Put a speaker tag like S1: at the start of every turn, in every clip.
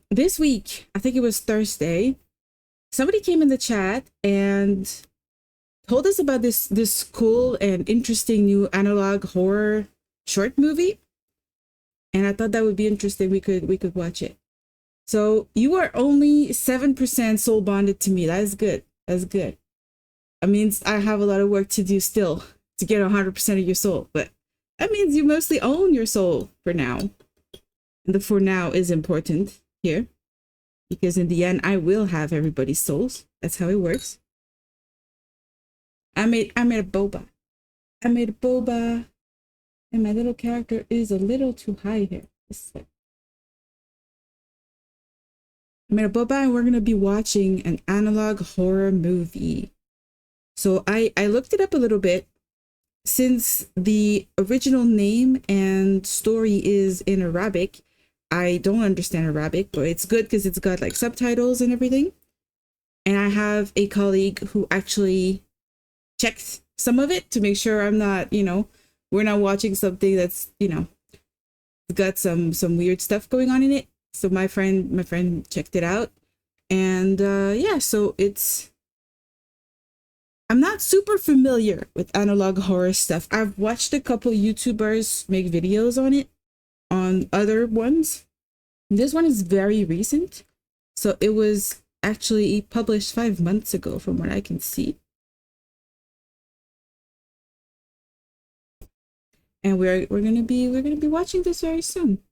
S1: this week, I think it was Thursday, somebody came in the chat and told us about this cool and interesting new analog horror short movie. And I thought that would be interesting. We could watch it. So you are only 7% soul bonded to me. That is good. That's good. That means I have a lot of work to do still to get 100% of your soul. But that means you mostly own your soul for now. And the for now is important here. Because in the end, I will have everybody's souls. That's how it works. I made a boba. I made a boba. And my little character is a little too high here. I made a boba and we're going to be watching an analog horror movie. So I looked it up a little bit. Since the original name and story is in Arabic, I don't understand Arabic, but it's good because it's got like subtitles and everything. And I have a colleague who actually checked some of it to make sure I'm not, we're not watching something that's, got some weird stuff going on in it. So my friend checked it out. And yeah, so I'm not super familiar with analog horror stuff. I've watched a couple YouTubers make videos on it, on other ones. This one is very recent. So it was actually published 5 months ago from what I can see. And we're gonna be watching this very soon.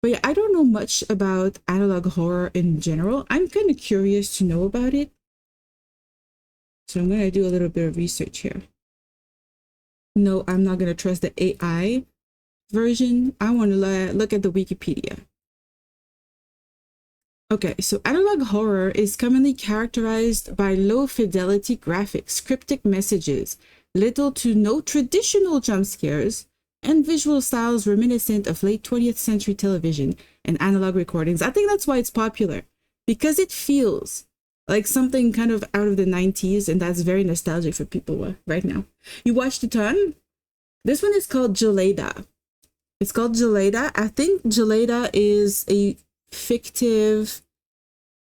S1: But yeah, I don't know much about analog horror in general. I'm kind of curious to know about it. So I'm going to do a little bit of research here. No, I'm not going to trust the AI version. I want to look at the Wikipedia. Okay, so analog horror is commonly characterized by low fidelity graphics, cryptic messages, little to no traditional jump scares, and visual styles reminiscent of late 20th century television and analog recordings. I think that's why it's popular, because it feels like something kind of out of the 90s, and that's very nostalgic for people right now. You watched a ton? This one is called Julaydah. It's called Julaydah. I think Julaydah is a fictive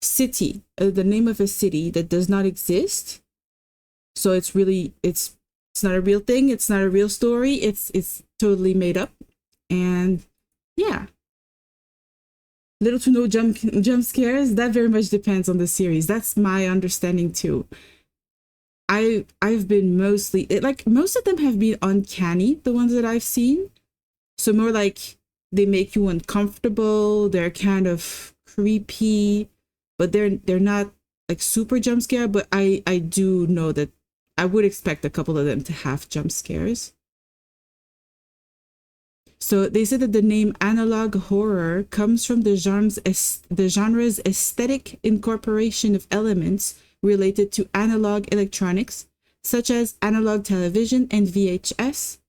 S1: city, the name of a city that does not exist. So it's not a real thing. It's not a real story. It's totally made up. And yeah. Little to no jump scares. That very much depends on the series. That's my understanding too. I've been mostly, most of them have been uncanny, the ones that I've seen. So more like they make you uncomfortable. They're kind of creepy, but they're not like super jump scare. But I do know that I would expect a couple of them to have jump scares. So they said that the name analog horror comes from the genre's aesthetic incorporation of elements related to analog electronics, such as analog television and VHS.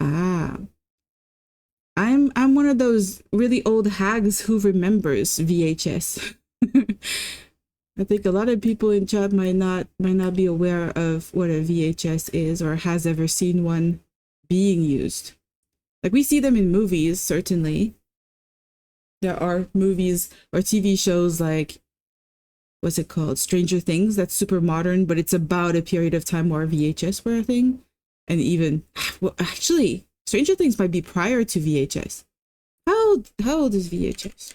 S1: Ah, I'm one of those really old hags who remembers VHS. I think a lot of people in chat might not be aware of what a VHS is or has ever seen one being used. Like we see them in movies, certainly. There are movies or TV shows like, what's it called? Stranger Things, that's super modern, but it's about a period of time where VHS were a thing. And even, well, actually, Stranger Things might be prior to VHS. How old is VHS?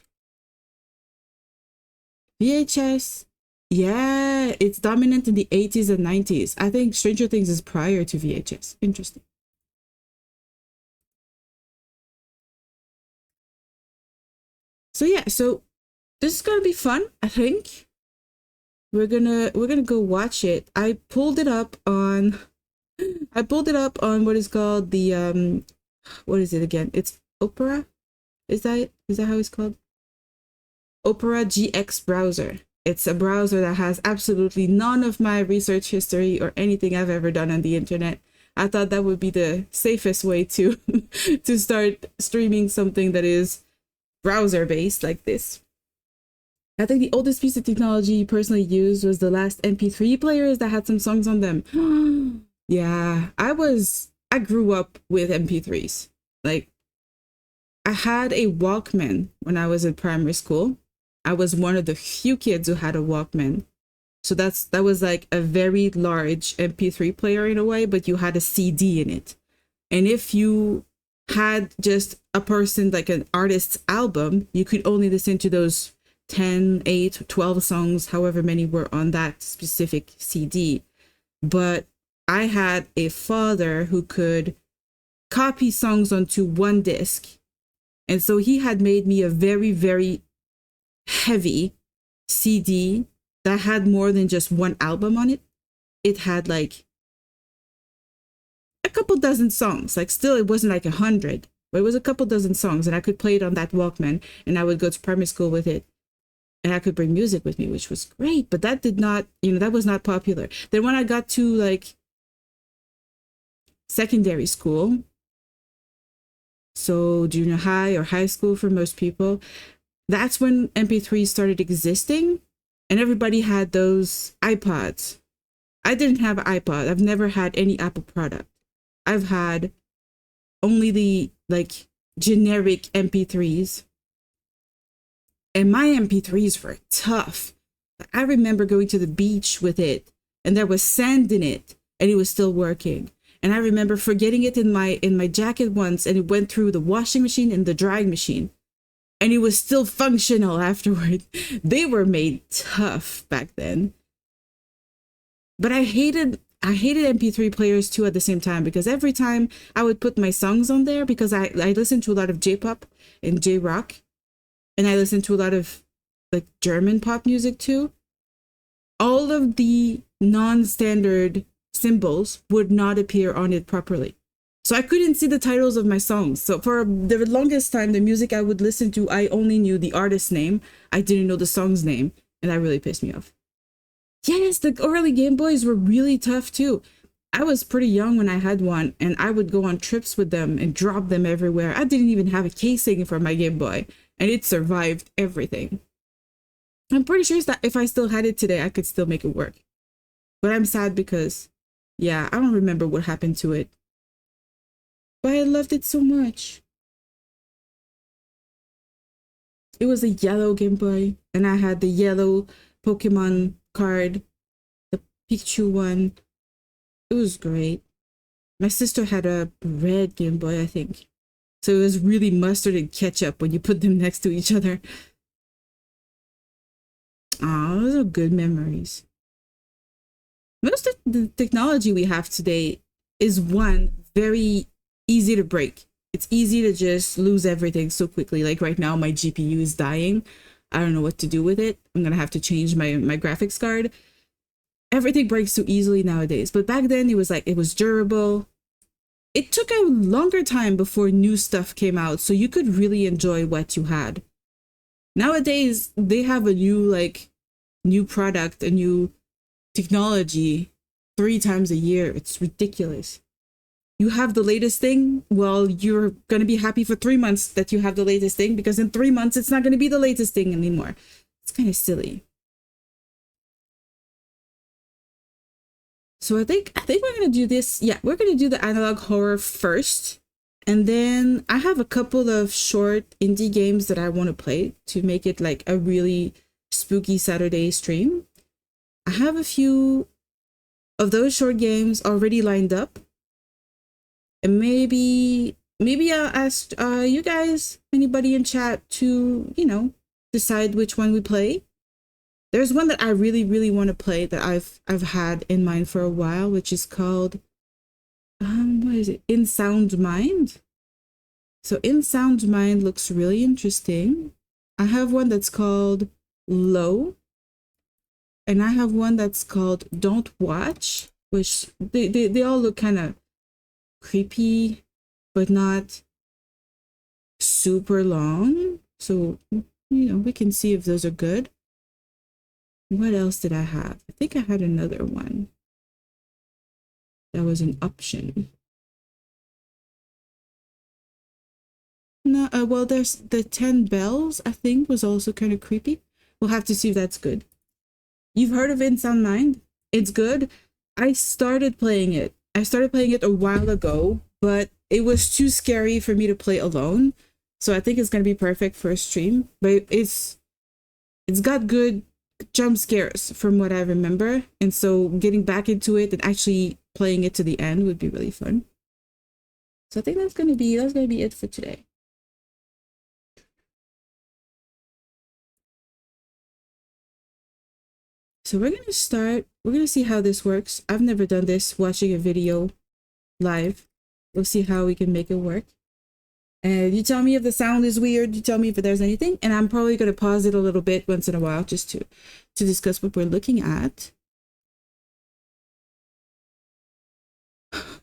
S1: VHS, yeah, it's dominant in the 80s and 90s. I think Stranger Things is prior to VHS. Interesting. So yeah, so this is gonna be fun. I think we're gonna go watch it. I pulled it up on what is called the what is it again? It's Opera. Is that how it's called? Opera GX browser. It's a browser that has absolutely none of my research history or anything I've ever done on the internet. I thought that would be the safest way to to start streaming something that is browser based like this. I think the oldest piece of technology personally used was the last MP3 players that had some songs on them. Yeah, I grew up with MP3s. Like I had a Walkman when I was in primary school. I was one of the few kids who had a Walkman. So that was like a very large MP3 player in a way, but you had a CD in it. And if you had just a person, like an artist's album, you could only listen to those 10, 8, 12 songs, however many were on that specific CD. But I had a father who could copy songs onto one disc. And so he had made me a very, very heavy CD that had more than just one album on it. It had like a couple dozen songs. Like still, it wasn't like 100, but it was a couple dozen songs, and I could play it on that Walkman, and I would go to primary school with it, and I could bring music with me, which was great. But that did not, that was not popular. Then when I got to like secondary school, so junior high or high school for most people, that's when MP3 started existing, and everybody had those iPods. I didn't have an iPod. I've never had any Apple product. I've had only the like generic MP3s. And my MP3s were tough. I remember going to the beach with it, and there was sand in it, and it was still working. And I remember forgetting it in my jacket once, and it went through the washing machine and the drying machine, and it was still functional afterward. They were made tough back then. But I hated MP3 players too at the same time, because every time I would put my songs on there, because I listened to a lot of J-pop and J-rock, and I listened to a lot of like German pop music too. All of the non-standard symbols would not appear on it properly. So I couldn't see the titles of my songs. So for the longest time, the music I would listen to, I only knew the artist's name. I didn't know the song's name, and that really pissed me off. Yes, the early Game Boys were really tough too. I was pretty young when I had one, and I would go on trips with them and drop them everywhere. I didn't even have a casing for my Game Boy, and it survived everything. I'm pretty sure that if I still had it today, I could still make it work. But I'm sad because, yeah, I don't remember what happened to it. But I loved it so much. It was a yellow Game Boy, and I had the yellow Pokemon card, the Picrew one. It was great. My sister had a red Game Boy, I think. So it was really mustard and ketchup when you put them next to each other. Oh, those are good memories. Most of the technology we have today is one, very easy to break. It's easy to just lose everything so quickly. Like right now, my GPU is dying. I don't know what to do with it. I'm going to have to change my graphics card. Everything breaks so easily nowadays. But back then, it was durable. It took a longer time before new stuff came out, so you could really enjoy what you had. Nowadays, they have a new product, a new technology 3 times a year. It's ridiculous. You have the latest thing, well, you're going to be happy for 3 months that you have the latest thing, because in 3 months, it's not going to be the latest thing anymore. It's kind of silly. So I think we're going to do this. Yeah, we're going to do the analog horror first. And then I have a couple of short indie games that I want to play to make it like a really spooky Saturday stream. I have a few of those short games already lined up. And maybe I'll ask you guys, anybody in chat, to, decide which one we play. There's one that I really, really want to play that I've had in mind for a while, which is called, what is it? In Sound Mind. So In Sound Mind looks really interesting. I have one that's called Low. And I have one that's called Don't Watch, which they all look kind of creepy, but not super long. So, we can see if those are good. What else did I have? I think I had another one that was an option. No, well, there's the 10 Bells, I think, was also kind of creepy. We'll have to see if that's good. You've heard of In Sound Mind? It's good. I started playing it. a while ago, but it was too scary for me to play alone. So I think it's gonna be perfect for a stream. But it's got good jump scares from what I remember, and so getting back into it and actually playing it to the end would be really fun. So I think that's gonna be it for today. So we're gonna see how this works. I've never done this, watching a video live. We'll see how we can make it work. And you tell me if the sound is weird, you tell me if there's anything, and I'm probably gonna pause it a little bit once in a while just to discuss what we're looking at.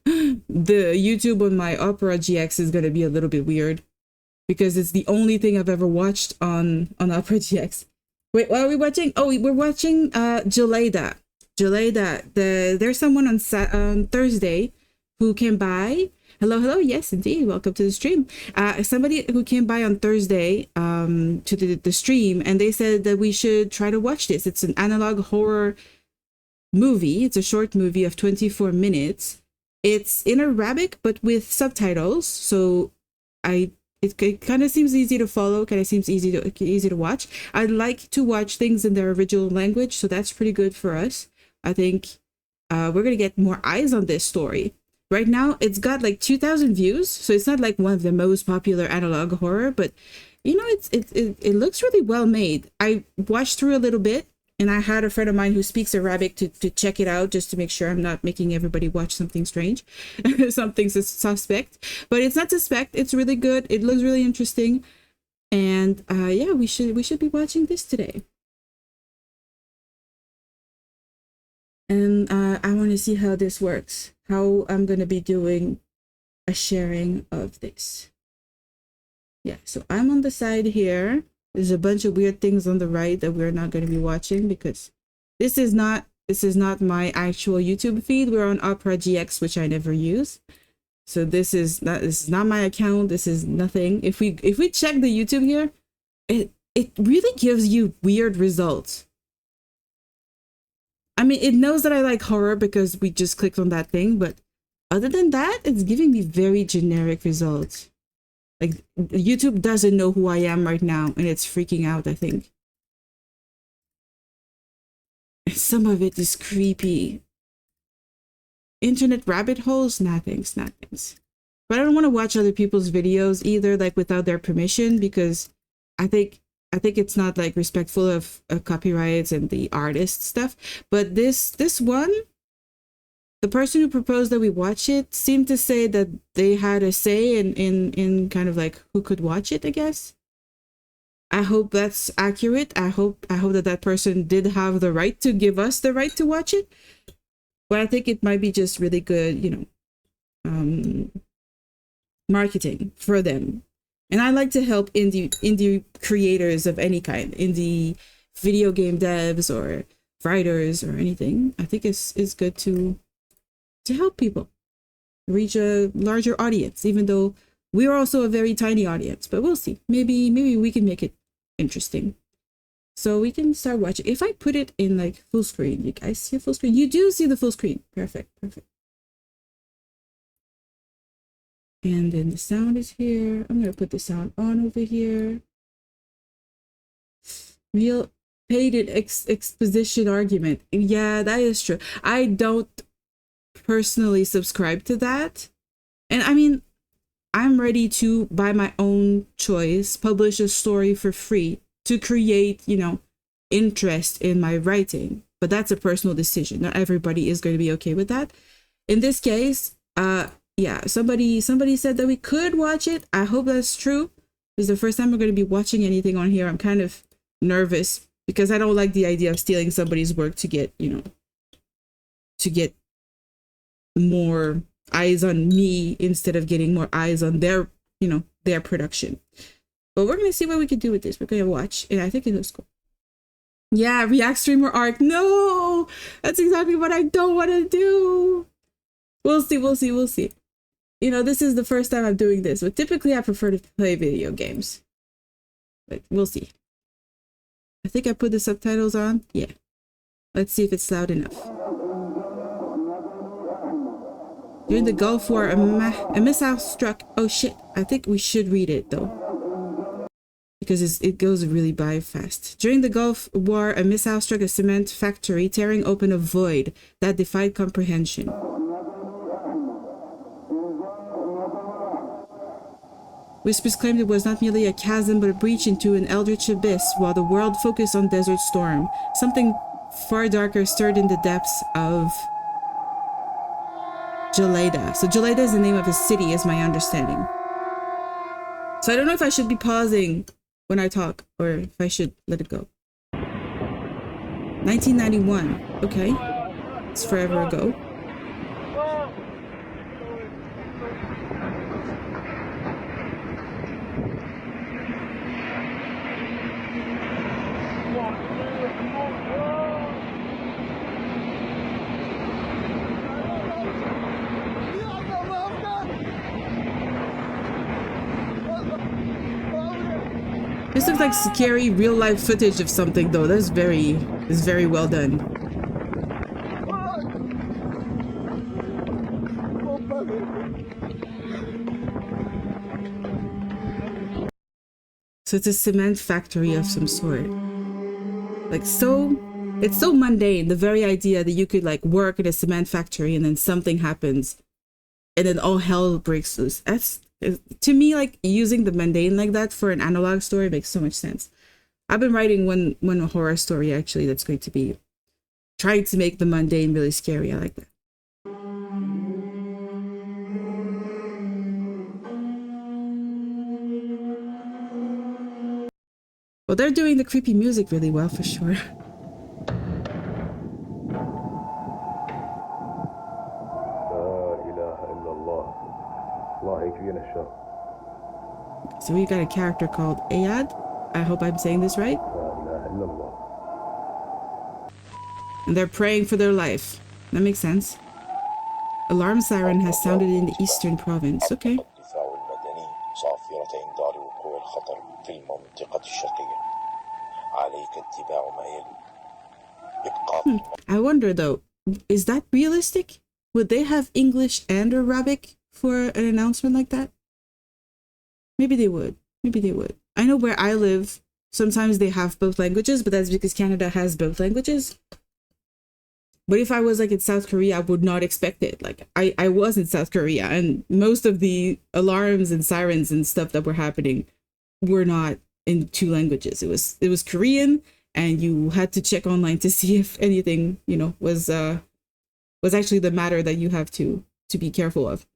S1: The YouTube on my Opera GX is gonna be a little bit weird because it's the only thing I've ever watched on Opera GX. Wait, what are we watching? Oh, we're watching Julaydah. There's someone on Thursday who came by. Hello, yes, indeed. Welcome to the stream. Somebody who came by on Thursday to the stream, and they said that we should try to watch this. It's an analog horror movie. It's a short movie of 24 minutes. It's in Arabic, but with subtitles. So it kind of seems easy to follow, kind of seems easy to watch. I like to watch things in their original language, so that's pretty good for us. I think we're going to get more eyes on this story. Right now, it's got like 2,000 views, so it's not like one of the most popular analog horror, but you know, it looks really well made. I watched through a little bit, and I had a friend of mine who speaks Arabic to check it out, just to make sure I'm not making everybody watch something strange, something suspect. But it's not suspect. It's really good. It looks really interesting, and yeah, we should be watching this today. And I want to see how this works. How I'm gonna be doing a sharing of this. Yeah, so I'm on the side here. There's a bunch of weird things on the right that we're not going to be watching because this is not my actual YouTube feed. We're on Opera GX, which I never use. So this is not my account. This is nothing. If we check the YouTube here, it really gives you weird results. I mean, it knows that I like horror because we just clicked on that thing, but other than that, it's giving me very generic results. Like, YouTube doesn't know who I am right now, and it's freaking out, I think. Some of it is creepy. Internet rabbit holes? Nah, thanks, nah, thanks. But I don't want to watch other people's videos either, like, without their permission, because I think it's not, like, respectful of copyrights and the artist stuff. But this one, the person who proposed that we watch it seemed to say that they had a say in kind of like who could watch it, I guess. I hope that's accurate. I hope that person did have the right to give us the right to watch it. But I think it might be just really good, you know, marketing for them. And I like to help indie creators of any kind, indie video game devs or writers or anything. I think it's good to help people reach a larger audience, even though we're also a very tiny audience. But we'll see. Maybe we can make it interesting. So we can start watching. If I put it in like full screen, you guys see a full screen? You do see the full screen. Perfect. And then the sound is here. I'm going to put the sound on over here. Real paid exposition argument. Yeah, that is true. I don't personally subscribe to that. And I mean, I'm ready to, by my own choice, publish a story for free to create, you know, interest in my writing. But that's a personal decision. Not everybody is going to be okay with that. In this case, yeah, somebody said that we could watch it. I hope that's true. This is the first time we're going to be watching anything on here. I'm kind of nervous because I don't like the idea of stealing somebody's work to get, you know, to get more eyes on me instead of getting more eyes on their, you know, their production. But we're going to see what we can do with this. We're going to watch, and I think it looks cool. Yeah, React streamer arc. No, that's exactly what I don't want to do. We'll see. You know, this is the first time I'm doing this, but typically I prefer to play video games. But we'll see. I think I put the subtitles on. Yeah. Let's see if it's loud enough. During the Gulf War, a missile struck. Oh shit. I think we should read it though. because it goes really by fast. During the Gulf War, a missile struck a cement factory, tearing open a void that defied comprehension. Whispers claimed it was not merely a chasm, but a breach into an eldritch abyss, while the world focused on Desert Storm. Something far darker stirred in the depths of Julaydah. So Julaydah is the name of a city, is my understanding. So I don't know if I should be pausing when I talk, or if I should let it go. 1991. Okay. It's forever ago. This looks like scary real-life footage of something, though. That's very well done. So it's a cement factory of some sort. Like, it's so mundane, the very idea that you could like work at a cement factory and then something happens and then all hell breaks loose. That's, to me, like, using the mundane like that for an analog story makes so much sense. I've been writing one horror story actually that's going to be trying to make the mundane really scary. I like that. Well, they're doing the creepy music really well for sure. So we got a character called Ayad. I hope I'm saying this right. And they're praying for their life. That makes sense. Alarm siren has sounded in the eastern province. Okay. I wonder though, is that realistic? Would they have English and Arabic for an announcement like that? Maybe they would. Maybe they would. I know where I live, sometimes they have both languages, but that's because Canada has both languages. But if I was like in South Korea, I would not expect it. Like I was in South Korea and most of the alarms and sirens and stuff that were happening were not in two languages. It was Korean, and you had to check online to see if anything, you know, was actually the matter that you have to be careful of.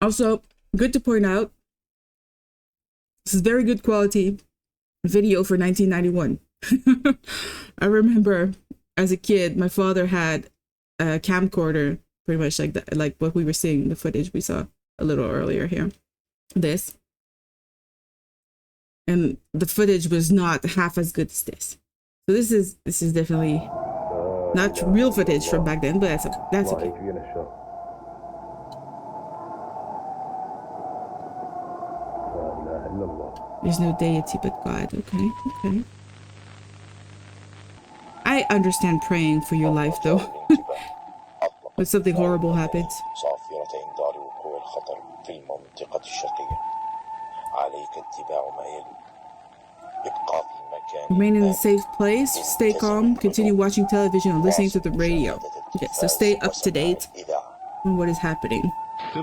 S1: Also, good to point out, this is very good quality video for 1991. I remember as a kid, my father had a camcorder, pretty much like that, like what we were seeing, the footage we saw a little earlier here. This. And the footage was not half as good as this. So this is definitely not real footage from back then, but that's okay. There's no deity but God. Okay, okay. I understand praying for your life though. When something horrible happens. Remain in a safe place, stay calm, continue watching television and listening to the radio. Okay, so stay up to date on what is happening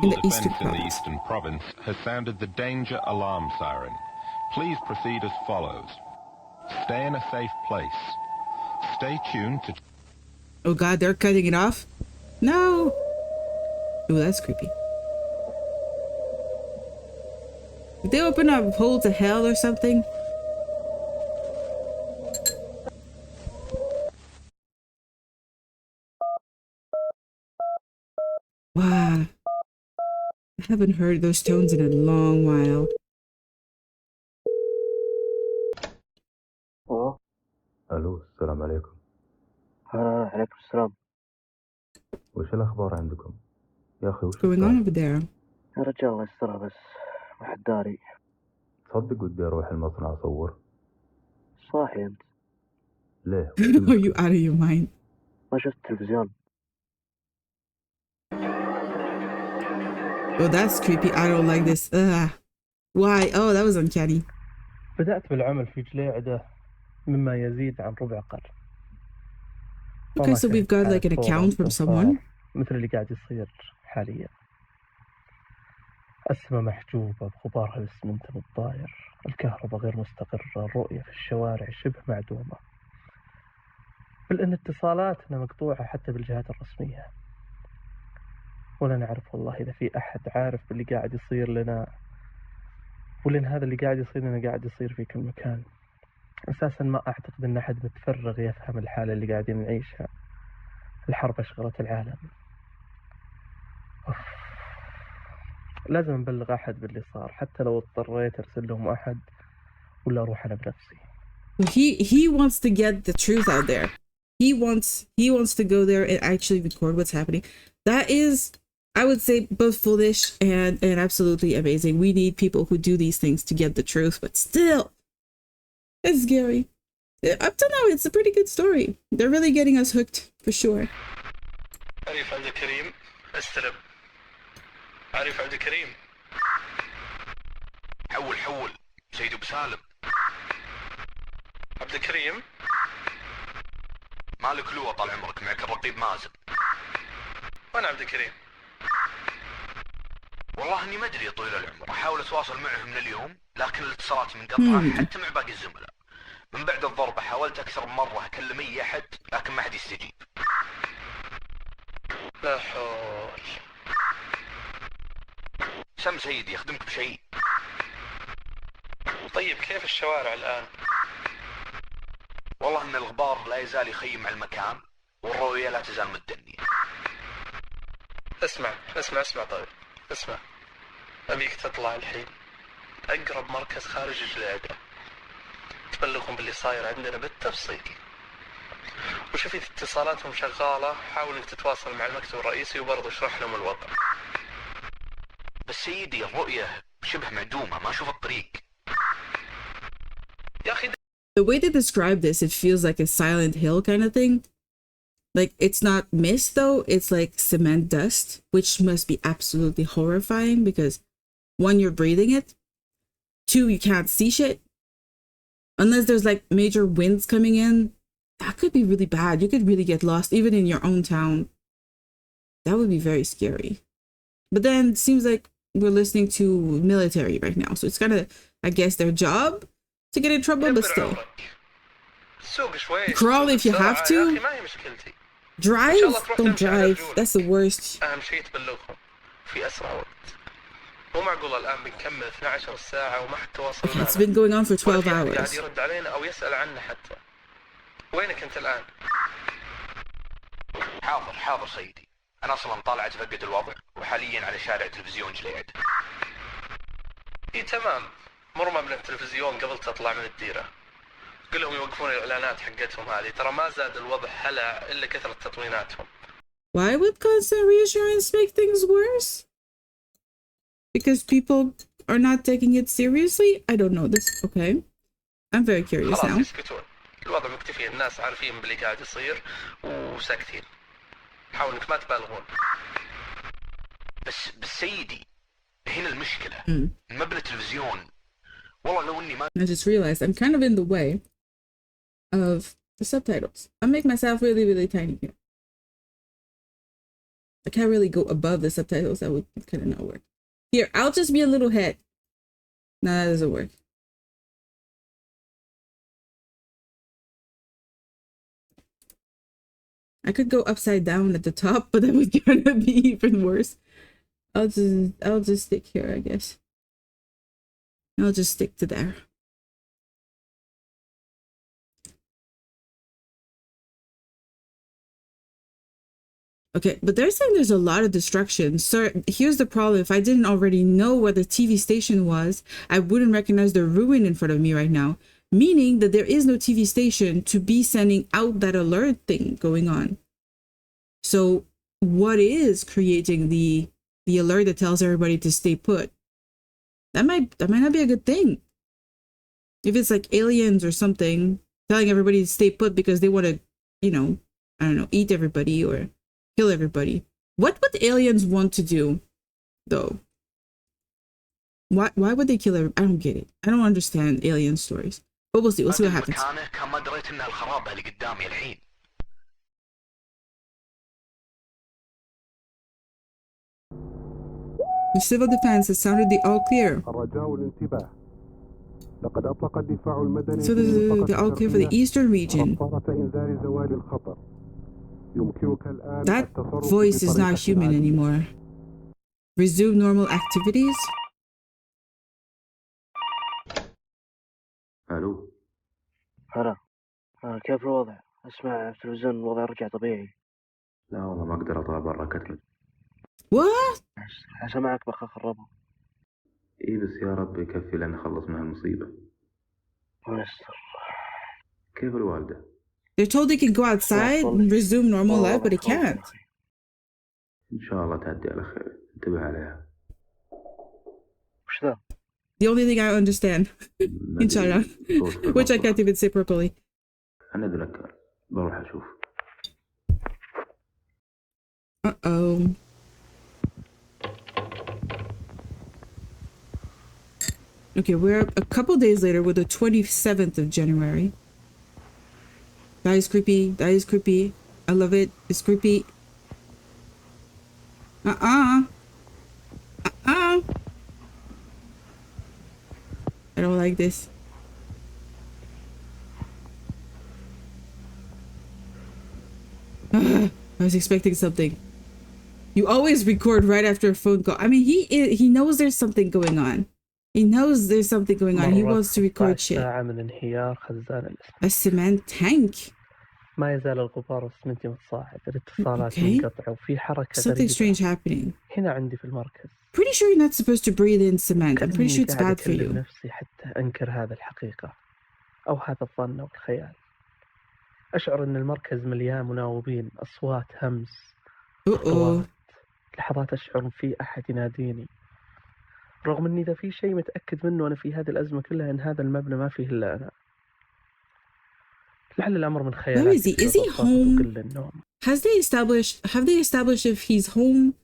S1: in the Eastern Province.
S2: The Eastern Province has sounded the danger alarm siren. Please proceed as follows. Stay in a safe place. Stay tuned to...
S1: Oh God, they're cutting it off? No! Oh, that's creepy. Did they open a hole to hell or something? Wow. I haven't heard those tones in a long while.
S3: أوه.
S4: الو السلام عليكم.
S3: عليكم السلام.
S4: وش الاخبار عندكم يا اخي؟ وش
S1: going on over there?
S3: يا رجال الله يسترها بس ما حد داري.
S4: تصدق ودي اروح المصنع اصور.
S3: صاحي انت؟
S4: ليه؟
S1: Are you out of your mind?
S3: ما شفت التلفزيون.
S1: Oh, that's creepy. I don't like this. Ugh. Why? Oh, that was uncanny.
S5: بدأت بالعمل في جليعدة مما يزيد عن ربع قرن.
S1: Okay, so we've got like an account from someone.
S5: مثل اللي قاعد يصير حاليا. السماء محجوبة بغبارها الاسمنت الطاير، الكهرباء غير مستقرة، الرؤية في الشوارع شبه معدومة، بل إن اتصالاتنا مقطوعة حتى بالجهات الرسمية. ولا نعرف والله إذا في أحد عارف باللي قاعد يصير لنا، ولأن هذا اللي قاعد يصير لنا قاعد يصير في كل مكان. أساسا ما أعتقد أن أحد متفرغ يفهم الحالة اللي قاعدين نعيشها. الحرب أشغلت العالم. لازم نبلغ أحد باللي صار، حتى لو اضطريت أرسل لهم أحد ولا أروح أنا بنفسي.
S1: He wants to get the truth out there. He wants to go there and actually record what's happening. That is, I would say, both foolish and absolutely amazing. We need people who do these things to get the truth, but still, it's scary. Up to now, it's a pretty good story. They're really getting us hooked, for sure.
S5: عارف عبد الكريم استلم. عارف عبد الكريم.
S6: حول سيد ابو سالم.
S5: عبد الكريم
S6: مالك لو طال عمرك، معك الرقيب مازن.
S5: وين عبد الكريم؟
S6: والله اني ما ادري يا طويل العمر، احاول اتواصل معه من اليوم لكن الاتصالات منقطعه حتى مع باقي الزملاء. من بعد الضربه حاولت اكثر من مره اكلم اي احد لكن ما حد يستجيب.
S5: لا حول.
S6: سم سيدي يخدمك بشيء.
S5: طيب كيف الشوارع الآن؟
S6: والله ان الغبار لا يزال يخيم على المكان والرؤية لا تزال متدنية.
S5: اسمع طيب اسمع، أبيك تطلع الحين أقرب مركز خارج جليعدة، تبلغهم باللي صاير عندنا بالتفصيل، وشوف إذا اتصالاتهم شغالة حاول إنك تتواصل مع المكتب الرئيسي وبرضه اشرح لهم الوضع.
S6: بس سيدي الرؤية شبه معدومة، ما أشوف الطريق.
S5: يا أخي
S1: the way they describe this, it feels like a Silent Hill kind of thing. Like, it's not mist though, it's like cement dust, which must be absolutely horrifying because one, you're breathing it, two, you can't see shit. Unless there's like major winds coming in, that could be really bad. You could really get lost even in your own town. That would be very scary. But then it seems like we're listening to military right now, so it's kind of, I guess, their job to get in trouble, but still. Crawl if you have to. Drive? Don't drive. That's the worst.
S5: أهم شيء تبلغهم في أسرع وقت. مو معقول الآن بنكمل 12 ساعة وما حد تواصل معنا.
S1: It's been going on for 12 hours.
S5: قاعد يرد علينا أو يسأل عنا حتى. وينك أنت الآن؟
S6: حاضر سيدي. أنا أصلا طالع أتفقد الوضع وحاليا على شارع تلفزيون جليعدة.
S5: إيه تمام. مر من التلفزيون قبل تطلع من الديرة. قل لهم يوقفون الإعلانات حقتهم هذه، ترى ما زاد الوضع هلع إلا كثرة تطويناتهم.
S1: Why would constant reassurance make things worse? Because people are not taking it seriously? I don't know this. Okay. I'm very curious now.
S5: خلاص يسكتون. الوضع مكتفي، الناس عارفين باللي قاعد يصير وساكتين. حاول إنك ما تبالغون.
S6: بس سيدي هنا المشكلة. مبنى التلفزيون. والله لو إني ما.
S1: I just realized I'm kind of in the way of the subtitles. I make myself really, really tiny here. I can't really go above the subtitles. That would kind of not work. Here, I'll just be a little head. No, that doesn't work. I could go upside down at the top, but that would kind of be even worse. I'll just stick here, I guess. I'll just stick to there. Okay, but they're saying there's a lot of destruction. So here's the problem. If I didn't already know where the TV station was, I wouldn't recognize the ruin in front of me right now. Meaning that there is no TV station to be sending out that alert thing going on. So what is creating the alert that tells everybody to stay put? That might not be a good thing. If it's like aliens or something telling everybody to stay put because they want to, you know, I don't know, eat everybody or kill everybody. What would aliens want to do, though? Why would they kill her? I don't get it. I don't understand alien stories. But we'll see. We'll see what happens.
S6: كان ما دريت انها الخرابه اللي قدامي الحين.
S1: The civil defense has sounded the all clear.
S7: الرجاء الانتباه. لقد أطلق الدفاع المدني
S1: So the all clear for the eastern region.
S7: صفارة إنذار زوال الخطر. يمكنك الآن
S1: That voice is not human anymore. Resume normal activities.
S4: الو.
S3: هلا. كيف الوضع؟ أسمع في التلفزيون الوضع رجع طبيعي.
S4: لا والله ما اقدر اطلع برا كتمت.
S1: What؟
S3: عشان معك بخ خربها.
S4: اي بس يا رب يكفي لان نخلص من هالمصيبة.
S3: ونستر.
S4: كيف الوالدة؟
S1: They're told they can go outside and resume normal life, but they can't.
S4: ان شاء الله تعدي على خير. انتبه عليها.
S3: وش ذا؟
S1: The only thing I understand. Inshallah. Which I can't even say properly.
S4: أنا أتذكر بروح أشوف.
S1: Uh-oh. Okay, we're a couple days later with the 27th of January. That is creepy. That is creepy. I love it. It's creepy. Uh-uh. I don't like this. I was expecting something. You always record right after a phone call. I mean, he knows there's something going on. He knows there's something going on. He wants to record shit.
S5: من انهيار خزان
S1: A cement tank.
S5: ما يزال الغبار والسمنتي متصاعد، الاتصالات منقطعة وفي حركة
S1: Something
S5: غريبة.
S1: strange happening.
S5: هنا عندي في المركز.
S1: Pretty sure you're not supposed to breathe in cement. I'm pretty sure it's bad for you.
S5: نفسي حتى أنكر هذا الحقيقة أو هذا الظن أو الخيال. أشعر أن المركز مليان مناوبين، أصوات همس. لحظات أشعر في أحد يناديني، رغم أني إذا في شيء متأكد منه أنا في هذه الأزمة كلها أن هذا المبنى ما فيه إلا أنا. لعل الأمر من خيالاتي.
S1: Is he home? Have they established if he's home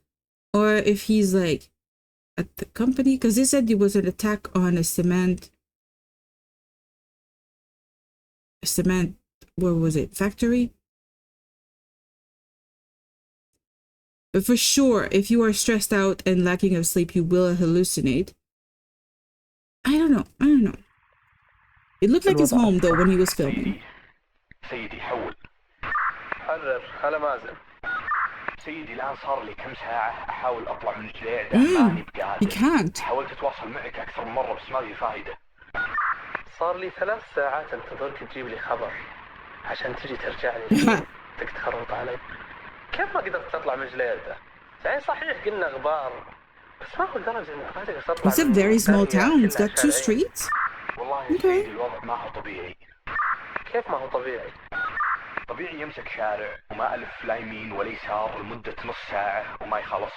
S1: or if he's like at the company? Because they said there was an attack on a cement, where was it? Factory? But for sure, if you are stressed out and lacking of sleep, you will hallucinate. I don't know. It looked like his home though when he was filming.
S6: سيدي حول.
S5: حرر هلا مازن.
S6: سيدي الآن صار لي كم ساعة أحاول أطلع من جليدة ماني بقادر.
S1: He can't.
S6: حاولت أتواصل معك أكثر من مرة بس ما في فايدة.
S5: صار لي 3 ساعات انتظرك تجيب لي خبر عشان تجي ترجع لي. تخربط علي. كيف ما قدرت تطلع من جليدة؟ يعني صحيح قلنا غبار بس ما هو لدرجة إنك ما تقدر تطلع.
S1: It's a very small town. It's got 2 streets.
S6: والله يا سيدي الوضع ما هو طبيعي.
S5: كيف ما هو طبيعي؟
S6: طبيعي يمسك شارع وما ألف لا يمين ولا يسار لمدة نص ساعة وما يخلص.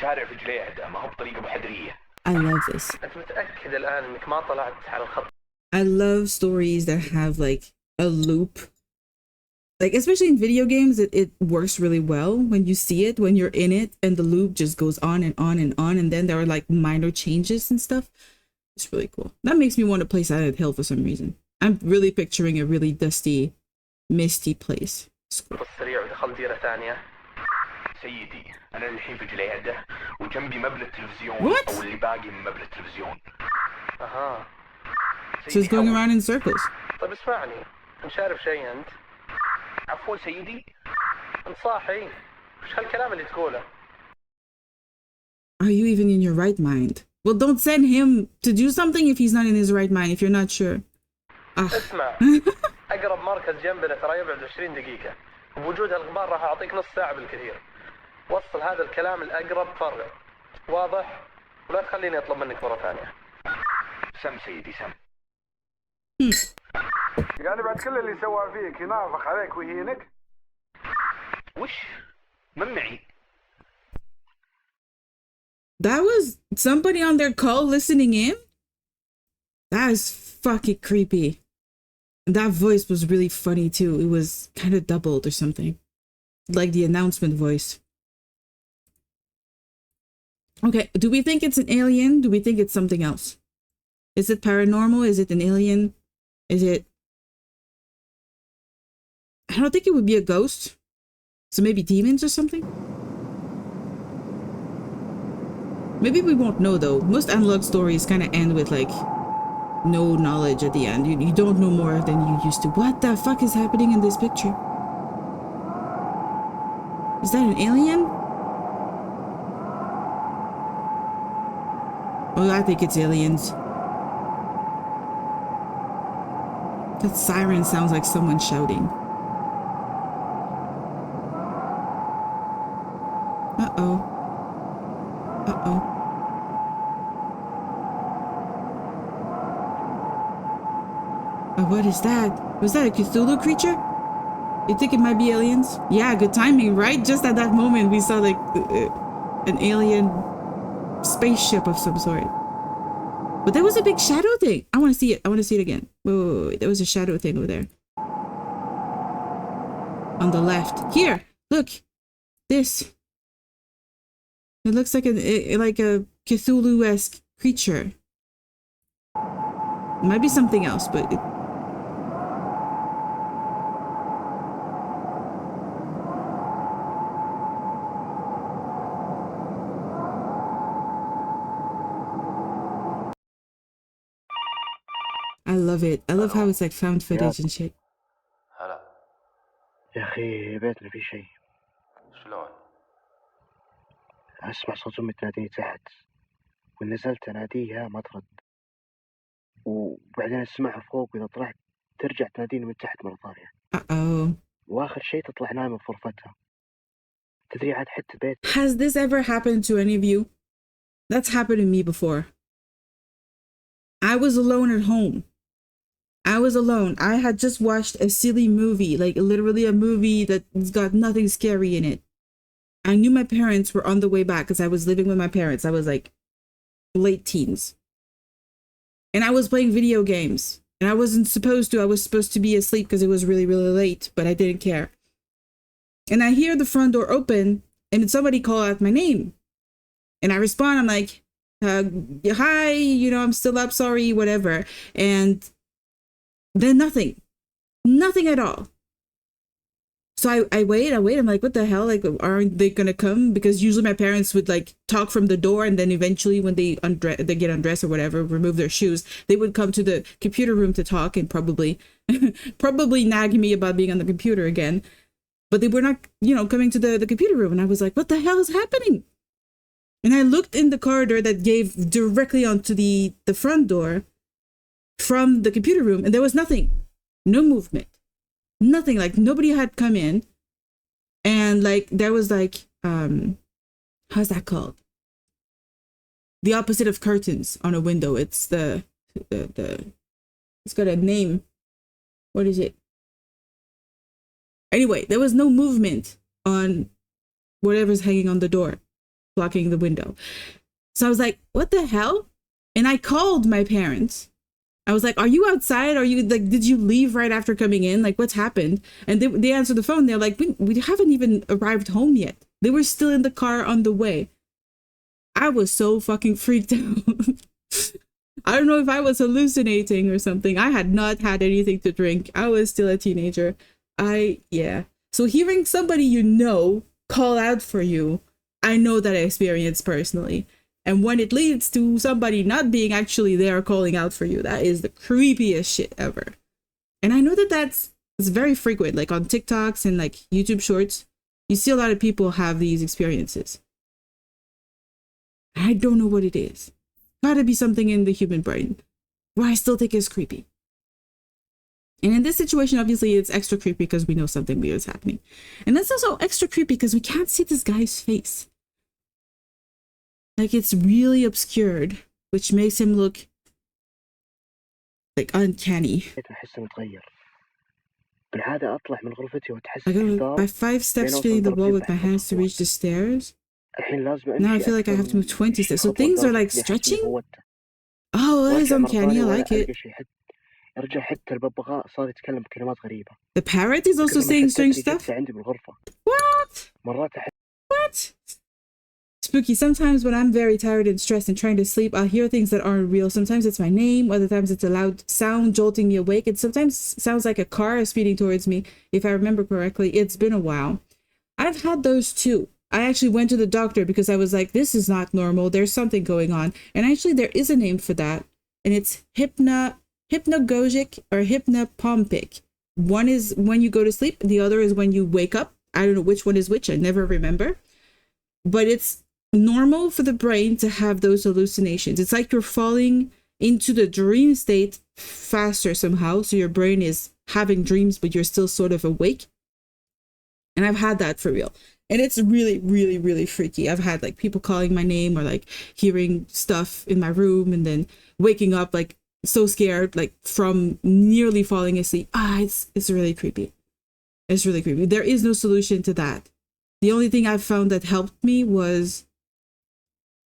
S6: شارع في جليدة ما هو بطريقة محدرية.
S1: I love this.
S5: أنت متأكد الآن إنك ما طلعت على الخط؟
S1: I love stories that have like a loop. Like especially in video games, it works really well when you see it, when you're in it and the loop just goes on and on and on and then there are like minor changes and stuff. It's really cool. That makes me want to play Silent Hill for some reason. I'm really picturing a really dusty, misty place.
S5: السريع ودخل ديرة ثانية.
S6: سيدي أنا الحين في جليدة وجنبي مبنى التلفزيون أو اللي باقي من مبنى التلفزيون.
S5: أها.
S1: So it's going around in circles.
S5: طيب اسمعني، أنت شارب شيء أنت؟
S6: عفوا سيدي.
S5: أنت صاحي؟ وش هالكلام اللي تقوله؟
S1: Are you even in your right mind? Well, don't send him to do something if he's not in his right mind, if you're not sure.
S5: اسمع، أقرب مركز جنبنا ترى يبعد 20 دقيقة. بوجود هالغبار راح أعطيك نص ساعة بالكثير. وصل هذا الكلام الأقرب فرع. واضح؟ ولا تخليني أطلب منك مرة ثانية.
S6: سم سيدي سم.
S7: يعني بعد كل اللي سوى فيك ينافخ عليك ويهينك؟
S6: وش؟ من معي؟
S1: That was somebody on their call listening in? That is fucking creepy. And that voice was really funny too. It was kind of doubled or something. Like the announcement voice. Okay, do we think it's an alien? Do we think it's something else? Is it paranormal? Is it an alien? Is it... I don't think it would be a ghost. So maybe demons or something? Maybe we won't know though. Most analog stories kind of end with like no knowledge at the end. You don't know more than you used to. What the fuck is happening in this picture? Is that an alien? Oh, I think it's aliens. That siren sounds like someone shouting. Uh-oh. Uh-oh. Oh, what is that? Was that a Cthulhu creature? You think it might be aliens? Yeah, good timing, right? Just at that moment, we saw like an alien spaceship of some sort. But there was a big shadow thing. I want to see it. I want to see it again. Wait. There was a shadow thing over there. On the left. Here, look. This. It looks like a Cthulhu-esque creature. It might be something else, but it... I love it. I love how it's like found footage and shit.
S4: هلا
S3: يا أخي بيتنا في شيء.
S4: شلون؟
S3: أسمع صوت أمي تناديني تحت ونزلت أناديها ما ترد وبعدين أسمعها فوق وإذا طلعت ترجع تناديني من تحت مرة ثانية.
S1: Uh-oh.
S3: وآخر شيء تطلع نايمة في غرفتها. تدري عاد حتى بيت.
S1: Has this ever happened to any of you? That's happened to me before. I was alone at home. I was alone. I had just watched a silly movie, like literally a movie that's got nothing scary in it. I knew my parents were on the way back because I was living with my parents. I was like late teens. And I was playing video games. And I wasn't supposed to. I was supposed to be asleep because it was really, really late, but I didn't care. And I hear the front door open and somebody call out my name. And I respond, I'm like, hi, you know, I'm still up, sorry, whatever. And then nothing at all. So I wait, I'm like, what the hell? Like, aren't they gonna come? Because usually my parents would like talk from the door, and then eventually when they get undressed or whatever, remove their shoes, they would come to the computer room to talk and probably nag me about being on the computer again. But they were not, you know, coming to the computer room. And I was like, what the hell is happening? And I looked in the corridor that gave directly onto the front door from the computer room, and there was nothing. No movement. Nothing. Like nobody had come in. And like there was like how's that called? The opposite of curtains on a window. It's the it's got a name. What is it? Anyway, there was no movement on whatever's hanging on the door, blocking the window. So I was like, what the hell? And I called my parents. I was like, are you outside? Are you like, did you leave right after coming in? Like, what's happened? And they answered the phone. They're like, we haven't even arrived home yet. They were still in the car on the way. I was so fucking freaked out. I don't know if I was hallucinating or something. I had not had anything to drink. I was still a teenager. Yeah. So hearing somebody you know call out for you, I know that I experienced personally. And when it leads to somebody not being actually there calling out for you, that is the creepiest shit ever. And I know that it's very frequent, like on TikToks and like YouTube shorts, you see a lot of people have these experiences. I don't know what it is. Gotta be something in the human brain, but I still think it's creepy. And in this situation, obviously, it's extra creepy because we know something weird is happening. And that's also extra creepy because we can't see this guy's face. Like, it's really obscured, which makes him look like uncanny. I go by 5 steps feeling the wall with my hands to reach the stairs. Now I feel like I have to move 20 steps. So things are like stretching? Oh, that is uncanny. I like it. The parrot is also saying strange stuff? What? What? This Spooky, sometimes when I'm very tired and stressed and trying to sleep, I'll hear things that aren't real. Sometimes it's my name, other times it's a loud sound jolting me awake. It sometimes sounds like a car is speeding towards me, if I remember correctly. It's been a while. I've had those too. I actually went to the doctor because I was like, this is not normal. There's something going on. And actually there is a name for that. And it's hypnagogic or hypnopompic. One is when you go to sleep. The other is when you wake up. I don't know which one is which. I never remember. But it's normal for the brain to have those hallucinations. It's like you're falling into the dream state faster somehow. So your brain is having dreams, but you're still sort of awake. And I've had that for real. And it's really, really, really freaky. I've had like people calling my name or like hearing stuff in my room and then waking up like so scared, like from nearly falling asleep. It's really creepy. It's really creepy. There is no solution to that. The only thing I've found that helped me was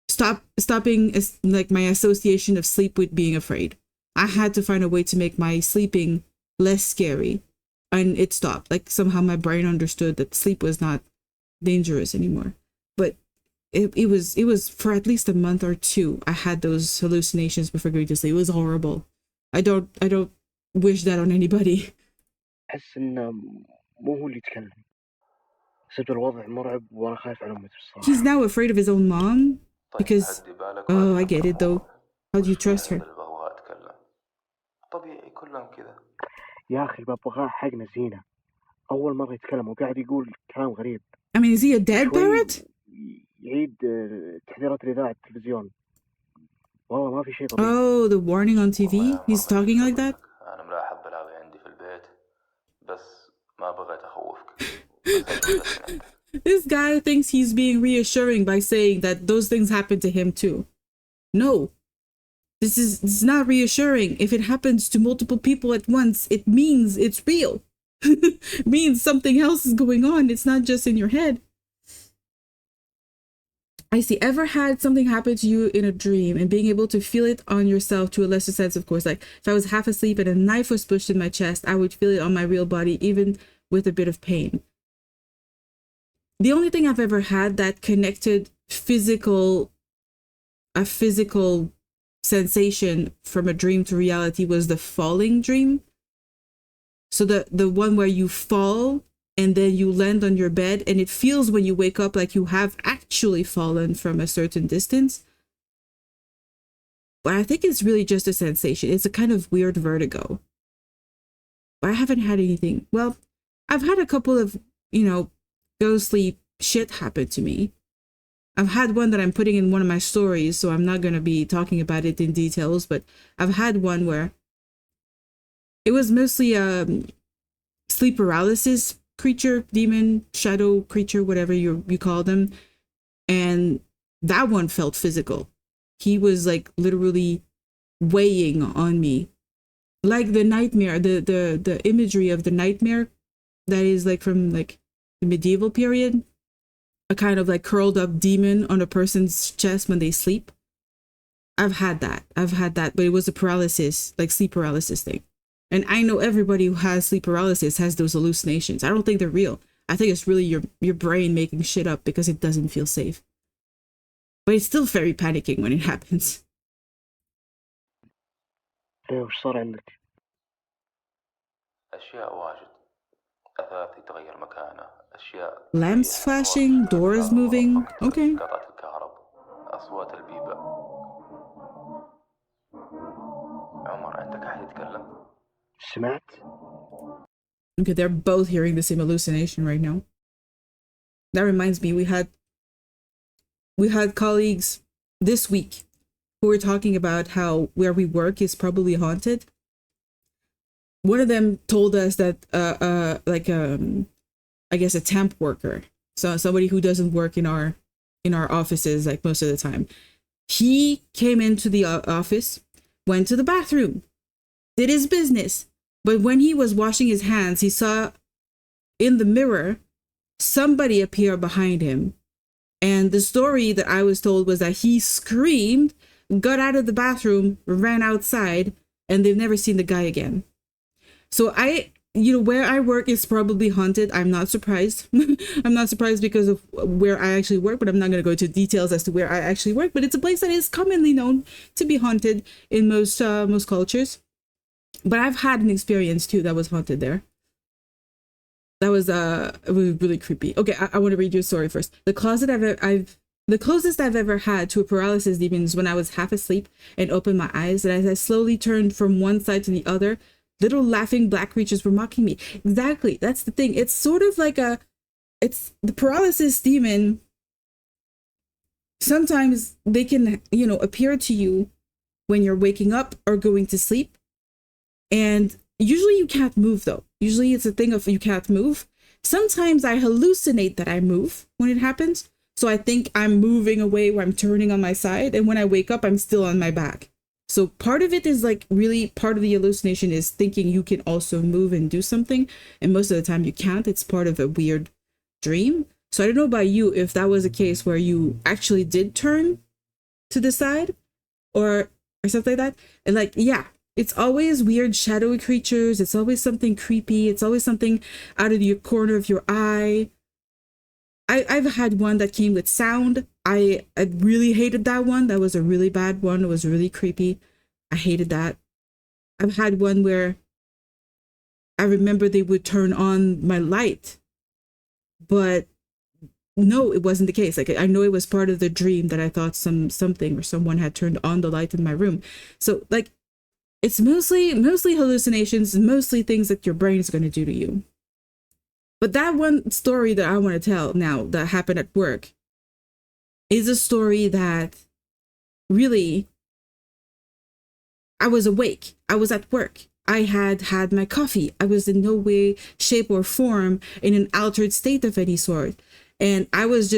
S1: stopping like my association of sleep with being afraid. I had to find a way to make my sleeping less scary, and it stopped. Like somehow my brain understood that sleep was not dangerous anymore. But it was for at least a month or two. I had those hallucinations before going to sleep. It was horrible. I don't wish that on anybody.
S3: أحس إنه مو هو اللي يتكلم. صرت الوضع مرعب وأنا خايف على أمي الصراحة.
S1: He's now afraid of his own mom because I get it though. How do you trust her?
S4: طبيعي كلهم كذا.
S3: يا أخي ببغاه حقنا زينة. أول مرة يتكلم وقاعد يقول كلام غريب.
S1: I mean, is he a dead parrot?
S3: يعيد تحذيرات الإذاعة التلفزيون. والله ما في شيء طبيعي.
S1: Oh, the warning on TV? He's talking like that?
S4: أنا ملاحظ بلاوي عندي في البيت بس ما بغيت أخوفك.
S1: This guy thinks he's being reassuring by saying that those things happen to him too. No. This is not reassuring. If it happens to multiple people at once, it means it's real. It means something else is going on. It's not just in your head. I see. Ever had something happen to you in a dream and being able to feel it on yourself to a lesser sense, of course. Like if I was half asleep and a knife was pushed in my chest, I would feel it on my real body, even with a bit of pain. The only thing I've ever had that connected a physical sensation from a dream to reality was the falling dream. So the one where you fall and then you land on your bed and it feels when you wake up like you have actually fallen from a certain distance. But I think it's really just a sensation. It's a kind of weird vertigo. But I haven't had anything. Well, I've had a couple of, ghostly shit happen to me. I've had one that I'm putting in one of my stories, so I'm not going to be talking about it in details, but I've had one where it was mostly sleep paralysis creature, demon, shadow creature, whatever you call them. And that one felt physical. He was like literally weighing on me. Like the nightmare, the imagery of the nightmare that is like from like the medieval period. A kind of like curled up demon on a person's chest when they sleep. I've had that, but it was a paralysis, like sleep paralysis thing. And I know everybody who has sleep paralysis has those hallucinations. I don't think they're real. I think it's really your brain making shit up because it doesn't feel safe. But it's still very panicking when it happens.
S3: وش صار عندك؟
S4: أشياء واجد. أثاث يتغير مكانه. أشياء.
S1: Lamps flashing, doors moving. Okay.
S4: قطعة الكهرب. أصوات البيبة. عمر عندك أحد يتكلم؟
S3: سمعت؟
S1: Okay, they're both hearing the same hallucination right now. That reminds me, we had colleagues this week who were talking about how where we work is probably haunted. One of them told us that I guess a temp worker, so somebody who doesn't work in our offices like most of the time, he came into the office, went to the bathroom, did his business, but when he was washing his hands, he saw in the mirror somebody appear behind him. And the story that I was told was that he screamed, got out of the bathroom, ran outside, and they've never seen the guy again. So I where I work is probably haunted. I'm not surprised. I'm not surprised because of where I actually work, but I'm not going to go into details as to where I actually work. But it's a place that is commonly known to be haunted in most cultures. But I've had an experience too that was haunted there. That was it was really creepy. Okay, I want to read you a story first. The closest I've ever had to a paralysis demon is when I was half asleep and opened my eyes, and as I slowly turned from one side to the other, little laughing black creatures were mocking me. Exactly. That's the thing. It's sort of like it's the paralysis demon. Sometimes they can, appear to you when you're waking up or going to sleep. And usually you can't move though. Usually it's a thing of you can't move. Sometimes I hallucinate that I move when it happens. So I think I'm moving away or I'm turning on my side. And when I wake up, I'm still on my back. So part of it is like really part of the hallucination is thinking you can also move and do something. And most of the time you can't. It's part of a weird dream. So I don't know about you if that was a case where you actually did turn to the side or something like that. And like, yeah, it's always weird shadowy creatures. It's always something creepy. It's always something out of the corner of your eye. I've had one that came with sound. I really hated that one. That was a really bad one. It was really creepy. I hated that. I've had one where I remember they would turn on my light, but no, it wasn't the case. Like I know it was part of the dream that I thought something or someone had turned on the light in my room. So like it's mostly hallucinations, mostly things that your brain is going to do to you. But that one story that I want to tell now that happened at work is a story that really, I was awake. I was at work. I had my coffee. I was in no way, shape, or form in an altered state of any sort. And I was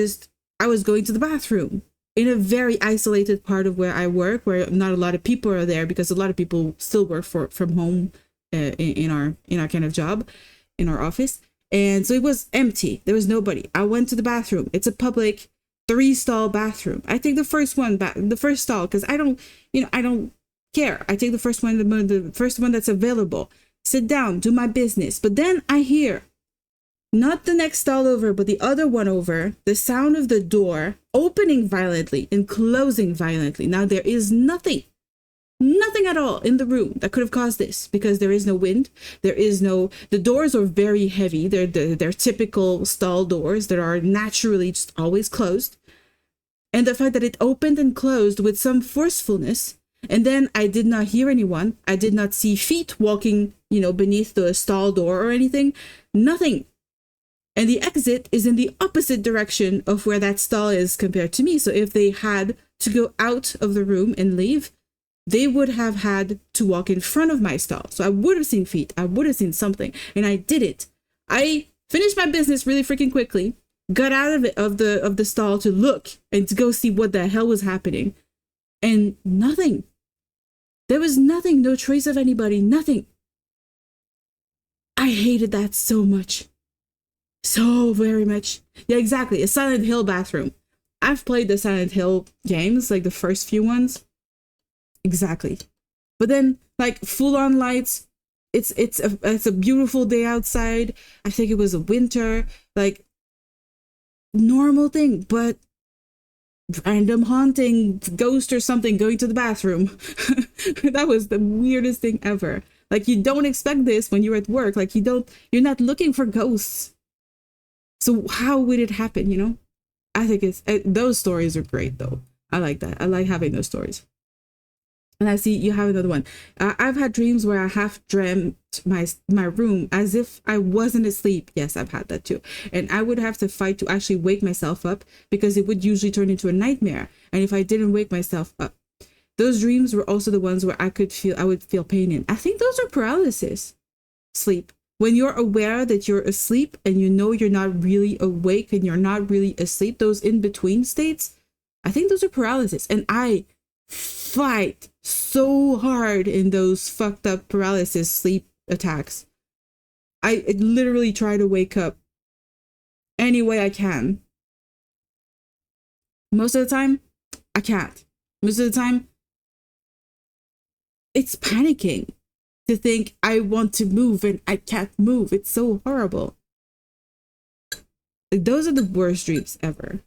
S1: going to the bathroom in a very isolated part of where I work, where not a lot of people are there because a lot of people still work from home in our kind of job, in our office. And so it was empty. There was nobody. I went to the bathroom. It's a public 3-stall bathroom. I take the first stall because I don't care. I take the first one that's available. Sit down, do my business. But then I hear, not the next stall over, but the other one over, the sound of the door opening violently and closing violently. Now there is nothing at all in the room that could have caused this because there is no wind. The doors are very heavy. They're typical stall doors that are naturally just always closed. And the fact that it opened and closed with some forcefulness, and then I did not hear anyone. I did not see feet walking, beneath the stall door or anything. Nothing. And the exit is in the opposite direction of where that stall is compared to me. So if they had to go out of the room and leave, they would have had to walk in front of my stall. So I would have seen feet. I would have seen something. And I did it. I finished my business really freaking quickly, got out of the stall to look and to go see what the hell was happening. And nothing. There was nothing, no trace of anybody, nothing. I hated that so much. So very much. Yeah, exactly. A Silent Hill bathroom. I've played the Silent Hill games, like the first few ones. Exactly. But then like full on lights, it's a beautiful day outside. I think it was a winter, like normal thing, but random haunting, ghost or something going to the bathroom. That was the weirdest thing ever. Like you don't expect this when you're at work. Like you're not looking for ghosts. So how would it happen, I think those stories are great though. I like that. I like having those stories. And I see you have another one. I've had dreams where I half dreamt my room as if I wasn't asleep. Yes, I've had that too. And I would have to fight to actually wake myself up because it would usually turn into a nightmare. And if I didn't wake myself up, those dreams were also the ones where I would feel pain in. I think those are paralysis sleep. When you're aware that you're asleep and you're not really awake and you're not really asleep, those in between states, I think those are paralysis. And I fight so hard in those fucked up paralysis sleep attacks. I literally try to wake up any way I can. Most of the time, I can't. Most of the time, it's panicking. to think I want to move and I can't move. It's so horrible. Like, those are the worst dreams ever.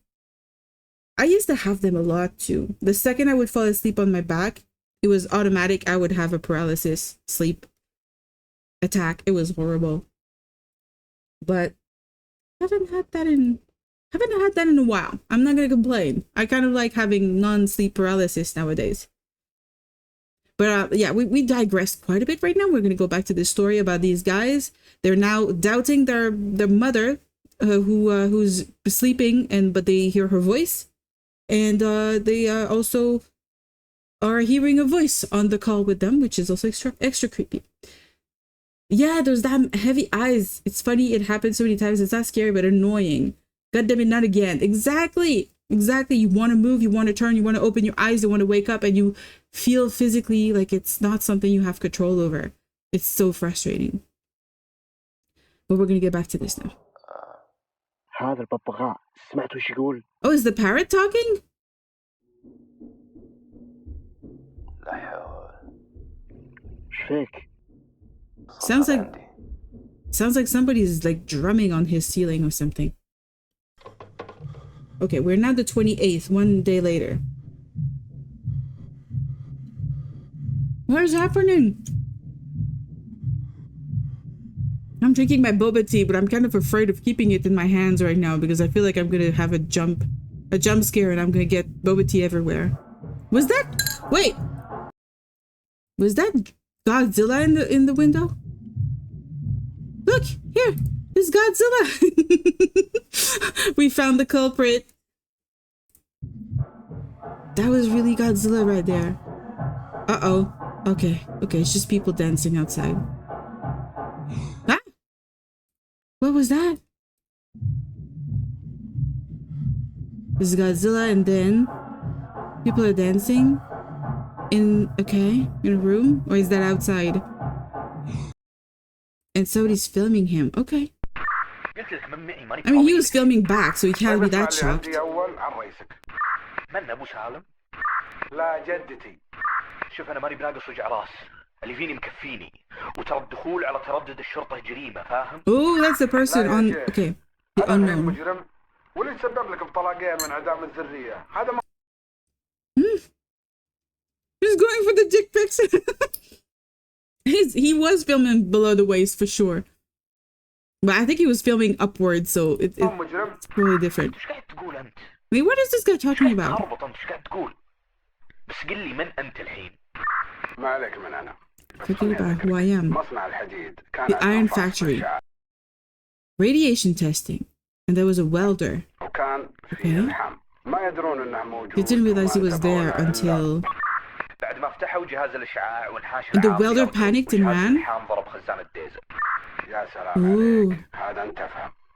S1: I used to have them a lot too. The second I would fall asleep on my back, it was automatic. I would have a paralysis sleep attack. It was horrible. But haven't had that in a while. I'm not gonna complain. I kind of like having non-sleep paralysis nowadays. But yeah, we digressed quite a bit right now. We're gonna go back to this story about these guys. They're now doubting their mother, who's sleeping, but they hear her voice, and they also are hearing a voice on the call with them, which is also extra creepy. Yeah, there's that heavy eyes. It's funny. It happens so many times. It's not scary, but annoying. God damn it, not again. Exactly. You want to move, you want to turn, you want to open your eyes, you want to wake up, and you feel physically like it's not something you have control over. It's so frustrating. But we're going to get back to this now.
S3: هذا الببغاء سمعت وش يقول؟
S1: Oh, is the parrot talking?
S4: لا حول.
S3: ايش فيك؟
S1: Sounds like somebody's like drumming on his ceiling or something. Okay, we're now the 28th, one day later. What is happening? I'm drinking my boba tea, but I'm kind of afraid of keeping it in my hands right now because I feel like I'm gonna have a jump scare and I'm gonna get boba tea everywhere. Was that Godzilla in the window? Look, here, it's Godzilla. We found the culprit. That was really Godzilla right there. Uh-oh. Okay, it's just people dancing outside. Ah! What was that? This is Godzilla, and then people are dancing in a room, or is that outside? And somebody's filming him. Okay. I mean, he was filming back, so he can't be that shocked.
S6: من ابو سالم؟ لا جدتي. شوف انا ماني بناقص وجع راس. اللي فيني مكفيني. وترى الدخول على تردد الشرطة جريمة، فاهم؟
S1: Oh, that's the person on. Okay, the unknown.
S7: مجرم واللي تسبب لك بطلاقين من عدام الذرية. هذا ما.
S1: He's going for the dick pics. He was filming below the waist for sure. But I think he was filming upwards, so it's totally different. Wait, what is this guy talking about? Talking about who I am. The iron factory. Radiation testing. And there was a welder. Okay. They didn't realize he was there until... And the welder panicked and ran? Ooh.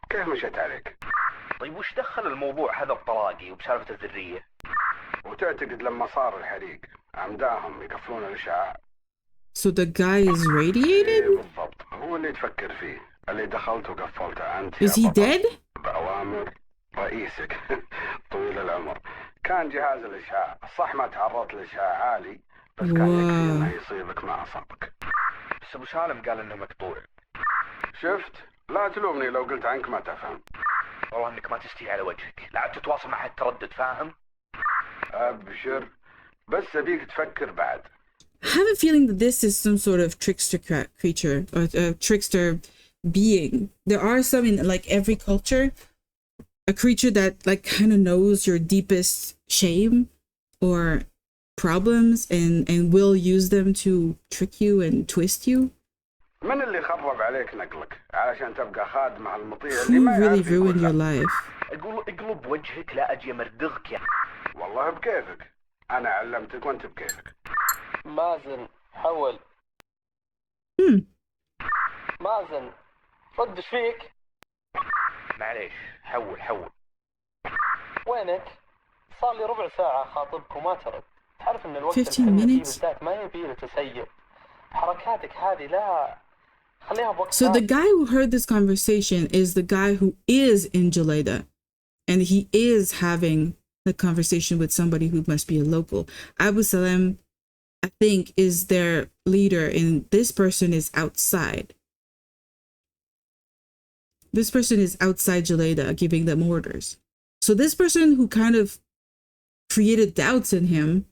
S7: كيف مشيت عليك؟
S6: طيب وش دخل الموضوع هذا بطلاقي وبسالفة الذرية؟
S7: وتعتقد لما صار الحريق عمداهم يقفلون الإشعاع؟
S1: So the guy is radiated?
S7: بالضبط، هو اللي تفكر فيه، اللي دخلت وقفلته أنت.
S1: Is he dead?
S7: بأوامر رئيسك طويل العمر. كان جهاز الإشعاع، صح ما تعرضت لإشعاع عالي، بس كان يكفي إنه يصيبك ما أصابك.
S6: بس أبو سالم قال إنه مقطوع.
S7: شفت؟ لا تلومني لو قلت عنك ما تفهم.
S6: والله انك ما تستحي على وجهك، لا عاد تتواصل مع التردد، فاهم؟
S7: ابشر، بس ابيك تفكر بعد.
S1: I have a feeling that this is some sort of trickster creature or trickster being. There are some in like every culture, a creature that like kind of knows your deepest shame or problems and will use them to trick you and twist you.
S7: من اللي خرب عليك نقلك علشان تبقى خادم على المطيع
S1: اللي ما really ruined your life?
S6: اقلب وجهك لا اجي امردغك يا
S7: والله بكيفك، انا علمتك وانت بكيفك.
S5: مازن حول. مازن رد ايش فيك؟
S6: معليش حول.
S5: وينك؟ صار لي ربع ساعة خاطبك وما ترد. تعرف ان الوقت
S1: 15 minutes
S5: ما يبي له تسيب. حركاتك هذه لا.
S1: So the guy who heard this conversation is the guy who is in Julaydah, and he is having the conversation with somebody who must be a local. Abu Salem I think, is their leader, and this person is outside. This person is outside Julaydah giving them orders. So this person who kind of created doubts in him,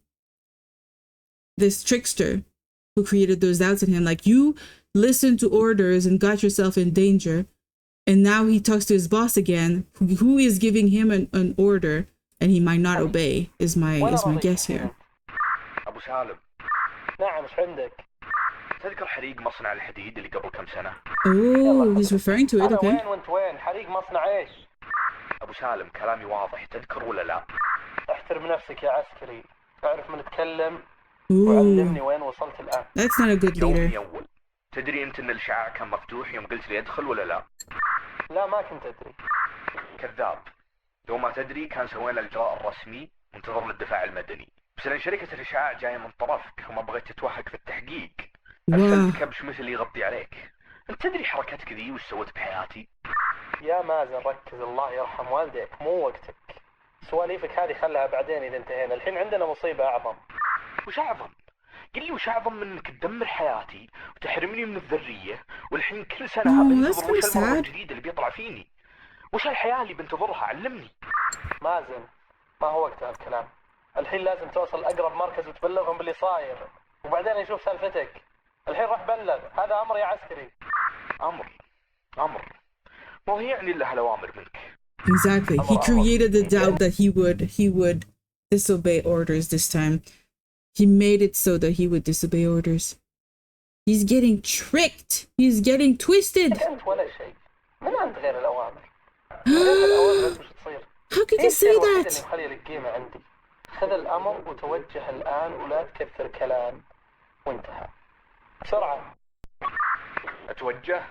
S1: this trickster who created those doubts in him, like, you listened to orders and got yourself in danger, and now he talks to his boss again, who is giving him an order, and he might not obey, is my guess here.
S6: أبو سالم. نعم إيش عندك؟ تذكر حريق مصنع الحديد اللي قبل كم سنة؟
S1: Oh, he's referring to it, okay.
S6: وين وانت وين؟ حريق مصنع ايش؟ أبو سالم كلامي واضح، تذكر ولا لا؟ احترم نفسك يا عسكري، اعرف من تكلم وعلمني وين وصلت الآن.
S1: That's not a good leader.
S6: يومي أول. تدري أنت إن الإشعاع كان مفتوح يوم قلت لي أدخل ولا لا؟ لا ما كنت أدري. كذاب. لو ما تدري كان سوينا الإجراء الرسمي منتظر للدفاع المدني. بس لأن شركة الإشعاع جاية من طرفك وما بغيت تتوهق في التحقيق. أرسلت كبش مثل يغطي عليك. أنت تدري حركتك ذي وش سويت بحياتي؟ يا مازن ركز الله يرحم والديك مو وقتك. سواليفك هذه خلها بعدين إذا انتهينا. الحين عندنا مصيبة أعظم. وش أعظم؟ قل لي وش أعظم من إنك تدمر حياتي وتحرمني من الذرية والحين كل سنة بنتظر وش المرة الجديدة اللي بيطلع فيني؟ وش الحياة اللي بنتظرها؟ علمني. مازن ما هو وقت هالكلام. الحين لازم توصل أقرب مركز وتبلغهم باللي صاير وبعدين يشوف سالفتك. الحين راح بلغ. هذا أمر يا عسكري. أمر ما هي يعني إلا هالأوامر منك.
S1: Exactly. He created the doubt that he would disobey orders this time. He made it so that he would disobey orders. He's getting tricked. He's getting twisted. How could you say that?
S6: خذ الأمر وتوجه الآن ولا تكثر كلام وانتهى. بسرعة. بتوجه.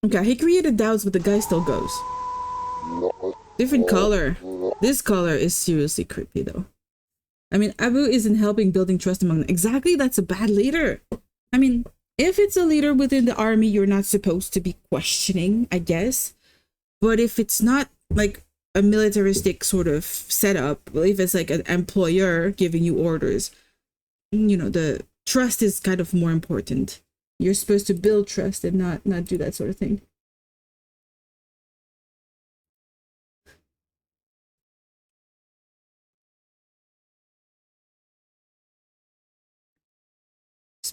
S1: Okay, he created doubts, but the guy still goes. Different color. This color is seriously creepy, though. I mean, Abu isn't helping building trust among them. Exactly, that's a bad leader. I mean, if it's a leader within the army, you're not supposed to be questioning, I guess. But if it's not like a militaristic sort of setup, if it's like an employer giving you orders, you know, the trust is kind of more important. You're supposed to build trust and not do that sort of thing.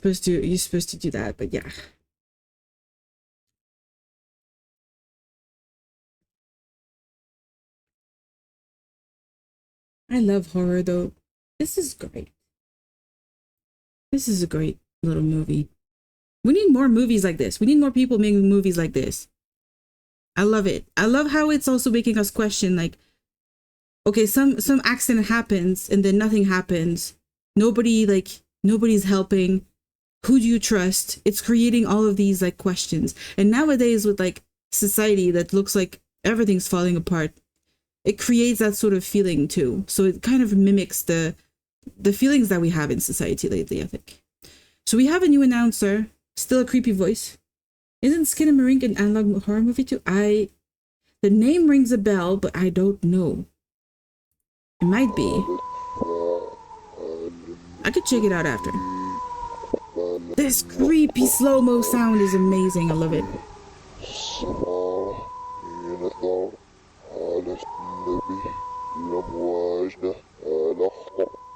S1: You're supposed to do that, but yeah. I love horror though. This is great. This is a great little movie. We need more movies like this. We need more people making movies like this. I love it. I love how it's also making us question, like, okay, some accident happens and then nothing happens. Nobody's helping. Who do you trust? It's creating all of these like questions. And nowadays with like society that looks like everything's falling apart, it creates that sort of feeling too. So it kind of mimics the feelings that we have in society lately, I think. So we have a new announcer, still a creepy voice. Isn't Skinamarink an analog horror movie too? The name rings a bell, but I don't know. It might be. I could check it out after. This creepy slow-mo sound is amazing. I love it.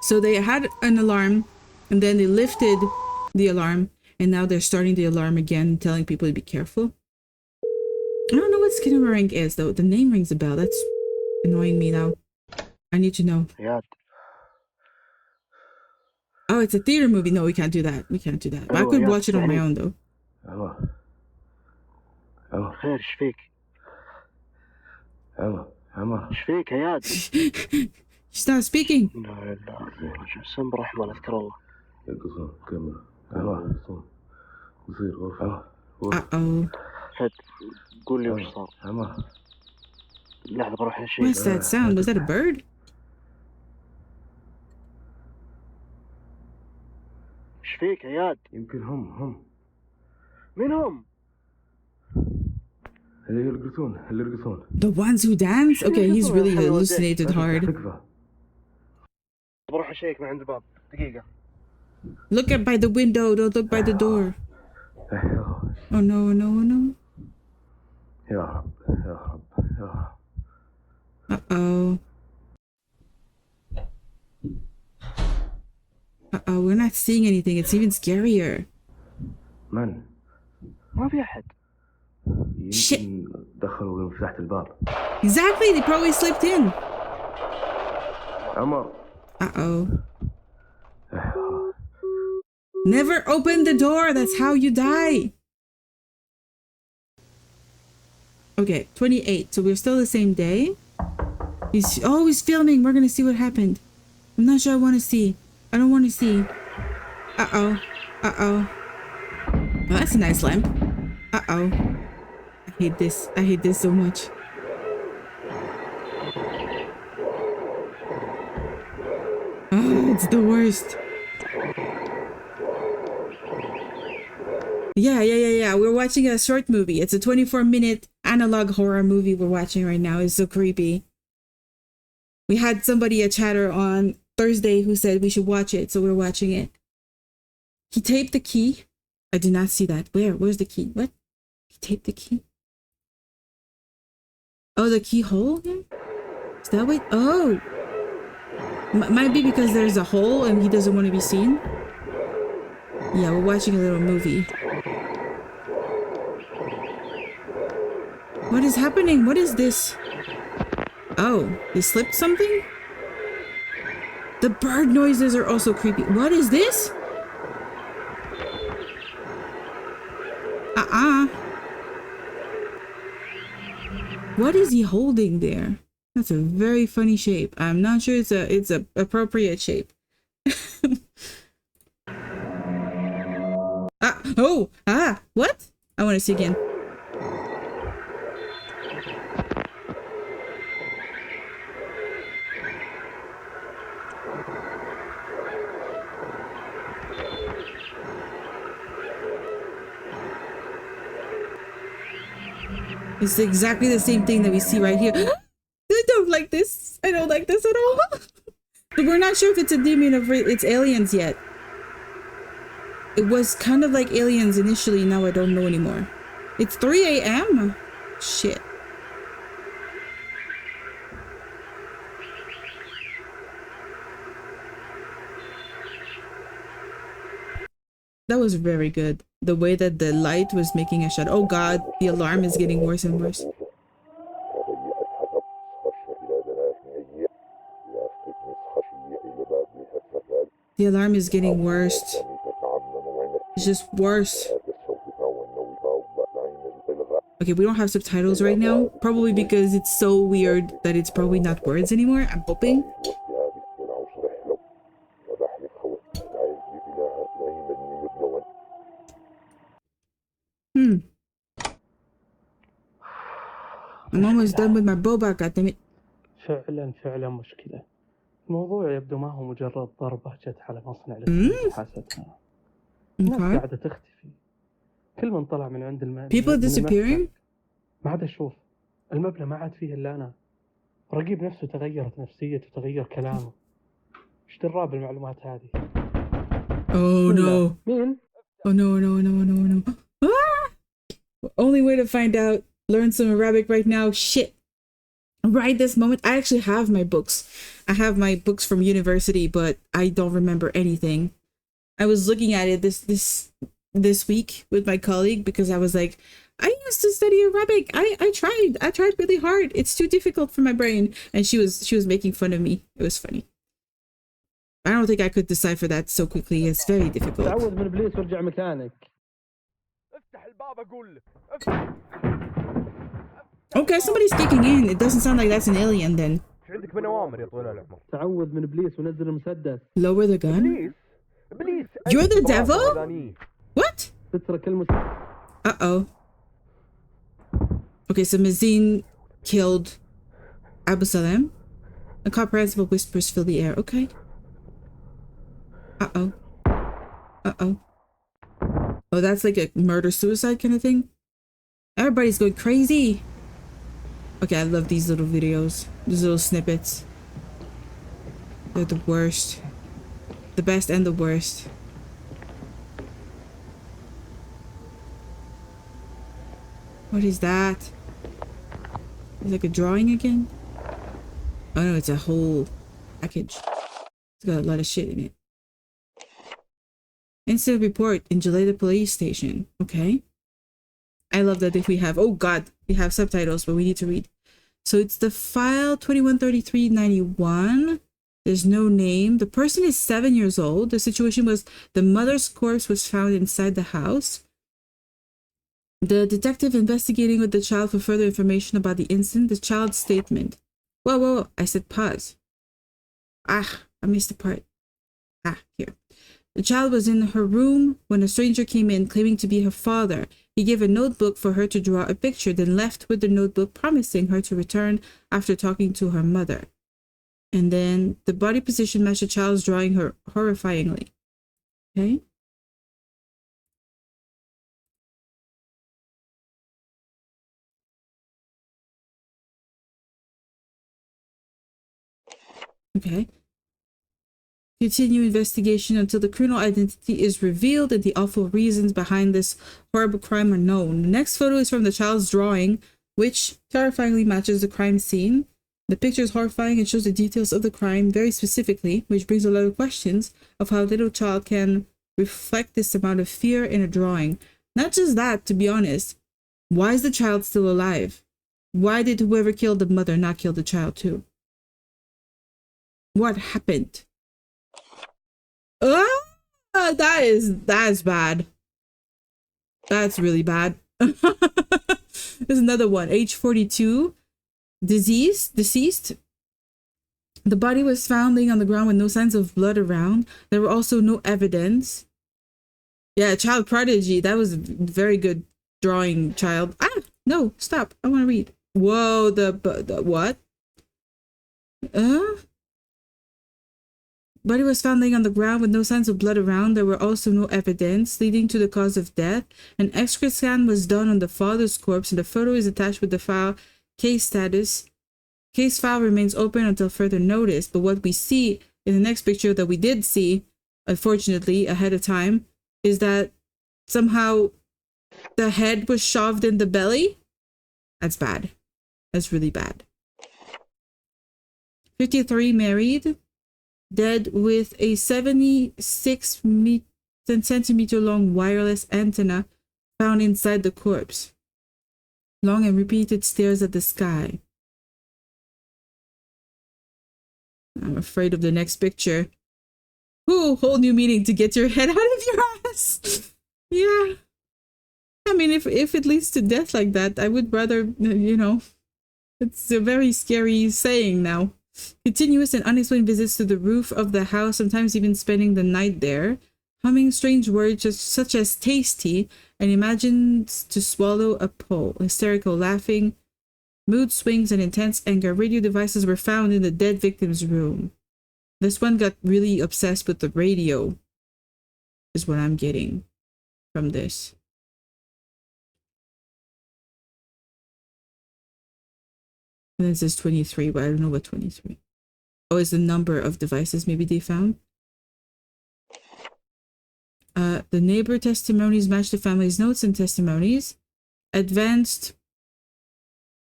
S1: So they had an alarm, and then they lifted the alarm, and now they're starting the alarm again, telling people to be careful. I don't know what Skinamarink is, though. The name rings a bell. That's annoying me now. I need to know. Oh, it's a theater movie. No, we can't do that. We can't do that. But I could watch it on my own, though.
S3: خير ايش فيك؟ ايش فيك يا ياد؟
S1: She's not speaking.
S3: لا سم برحمة اذكر الله.
S1: Uh-oh.
S3: قول لي وش صار. لحظة بروح للشيء.
S1: What's that sound? Was that a bird?
S3: ايش فيك يا ياد؟
S7: يمكن هم.
S3: مين هم؟
S7: اللي يرقصون.
S1: The ones who dance? Okay, he's really hallucinated hard.
S3: اشيك من عند الباب دقيقة.
S1: Look at by the window, don't look by the door. Oh no, no, no.
S7: يا رب يا رب يا رب.
S1: Uh-oh. Uh-oh, we're not seeing anything. It's even scarier.
S7: من؟
S3: ما في أحد.
S1: Shit.
S7: دخلوا يوم فتحت الباب.
S1: Exactly, they probably slipped in.
S7: عمر.
S1: Uh-oh. Never open the door. That's how you die. Okay, 28. So we're still the same day. He's filming. We're gonna see what happened. I'm not sure I want to see. I don't want to see. Uh-oh. Uh-oh. Oh, that's a nice lamp. Uh-oh. I hate this. I hate this so much. Oh, it's the worst. Yeah. We're watching a short movie. It's a 24-minute analog horror movie we're watching right now. It's so creepy. We had somebody, a chatter on Thursday, who said we should watch it, so we're watching it. He taped the key. I did not see that. Where's the key? What? He taped the key? Oh, the keyhole again? Is that what? Oh! Might be because there's a hole and he doesn't want to be seen. Yeah, we're watching a little movie. What is happening? What is this? Oh, they slipped something? The bird noises are also creepy. What is this? What is he holding there? That's a very funny shape. I'm not sure it's a appropriate shape. What? I want to see again. It's exactly the same thing that we see right here. I don't like this. I don't like this at all. But we're not sure if it's a demon or if it's aliens yet. It was kind of like aliens initially. Now I don't know anymore. It's 3 a.m. Shit. That was very good. The way that the light was making a shot. Oh god, the alarm is getting worse and worse. The alarm is getting worse. It's just worse. Okay, we don't have subtitles right now. Probably because it's so weird that it's probably not words anymore. I'm hoping. I'm almost done with my boba, goddammit.
S5: فعلا مشكلة. الموضوع يبدو ما هو مجرد ضربة جت على مصنع للسمنت حاستها. الناس قاعدة تختفي. كل من طلع من عند
S1: People disappearing?
S5: ما عاد أشوف. المبنى ما عاد فيه إلا أنا. رقيب نفسه تغيرت نفسيته وتغير كلامه. إيش دراه بالمعلومات هذه؟
S1: Oh no.
S5: مين؟
S1: Oh no. Ah! Only way to find out. Learn some Arabic right now. Shit. Right this moment. I actually have my books. I have my books from university, but I don't remember anything. I was looking at it this week with my colleague because I was like, I used to study Arabic. I tried really hard. It's too difficult for my brain. And she was making fun of me. It was funny. I don't think I could decipher that so quickly. It's very difficult.
S5: تعوذ من إبليس وارجع مكانك.
S6: افتح الباب أقول افتح.
S1: Okay, somebody's kicking in. It doesn't sound like that's an alien then.
S6: عندك من أوامر يا طويل العمر.
S5: تعوذ من إبليس ونزل المسدس.
S1: Lower the gun?
S6: إبليس.
S1: You're the devil? What?
S5: تترك المسدس.
S1: Uh-oh. Okay, so Mazin killed Abu Salam. Incomprehensible whispers fill the air. Okay. Uh-oh. Uh-oh. Oh, that's like a murder-suicide kind of thing? Everybody's going crazy. Okay, I love these little videos. These little snippets. They're the worst. The best and the worst. What is that? It's like a drawing again? Oh no, it's a whole package. It's got a lot of shit in it. Incident report in Julaydah police station. Okay. I love that if we have, oh god, we have subtitles, but we need to read. So it's the file 213391. There's no name. The person is 7 years old. The situation was the mother's corpse was found inside the house. The detective investigating with the child for further information about the incident. The child's statement. Whoa, whoa, whoa. I said pause. Ah, I missed the part. Ah, here. The child was in her room when a stranger came in claiming to be her father. He gave a notebook for her to draw a picture, then left with the notebook, promising her to return after talking to her mother. And then the body position matched the child's drawing her horrifyingly. Okay. Okay. Continue investigation until the criminal identity is revealed and the awful reasons behind this horrible crime are known. The next photo is from the child's drawing, which terrifyingly matches the crime scene. The picture is horrifying and shows the details of the crime very specifically, which brings a lot of questions of how a little child can reflect this amount of fear in a drawing. Not just that, to be honest. Why is the child still alive? Why did whoever killed the mother not kill the child too? What happened? That's bad. That's really bad. There's another one. Age 42. Deceased. The body was found laying on the ground with no signs of blood around. There were also no evidence. Yeah, child prodigy. That was a very good drawing, child. Ah, no, stop. I want to read. Whoa, the what? Body was found laying on the ground with no signs of blood around. There were also no evidence leading to the cause of death. An X-ray scan was done on the father's corpse, and the photo is attached with the file case status. Case file remains open until further notice. But what we see in the next picture that we did see, unfortunately, ahead of time, is that somehow the head was shoved in the belly. That's bad. That's really bad. 53, married. Dead with a 76 centimeter long wireless antenna found inside the corpse. Long and repeated stares at the sky. I'm afraid of the next picture. Ooh, whole new meaning to get your head out of your ass. Yeah. I mean, if it leads to death like that, I would rather, you know, it's a very scary saying now. Continuous and unexplained visits to the roof of the house, sometimes even spending the night there. Humming strange words such as tasty and imagines to swallow a pole. Hysterical laughing, mood swings, and intense anger. Radio devices were found in the dead victim's room. This one got really obsessed with the radio, is what I'm getting from this. And then it says 23, but I don't know what 23. Oh, it's the number of devices maybe they found. The neighbor testimonies match the family's notes and testimonies. Advanced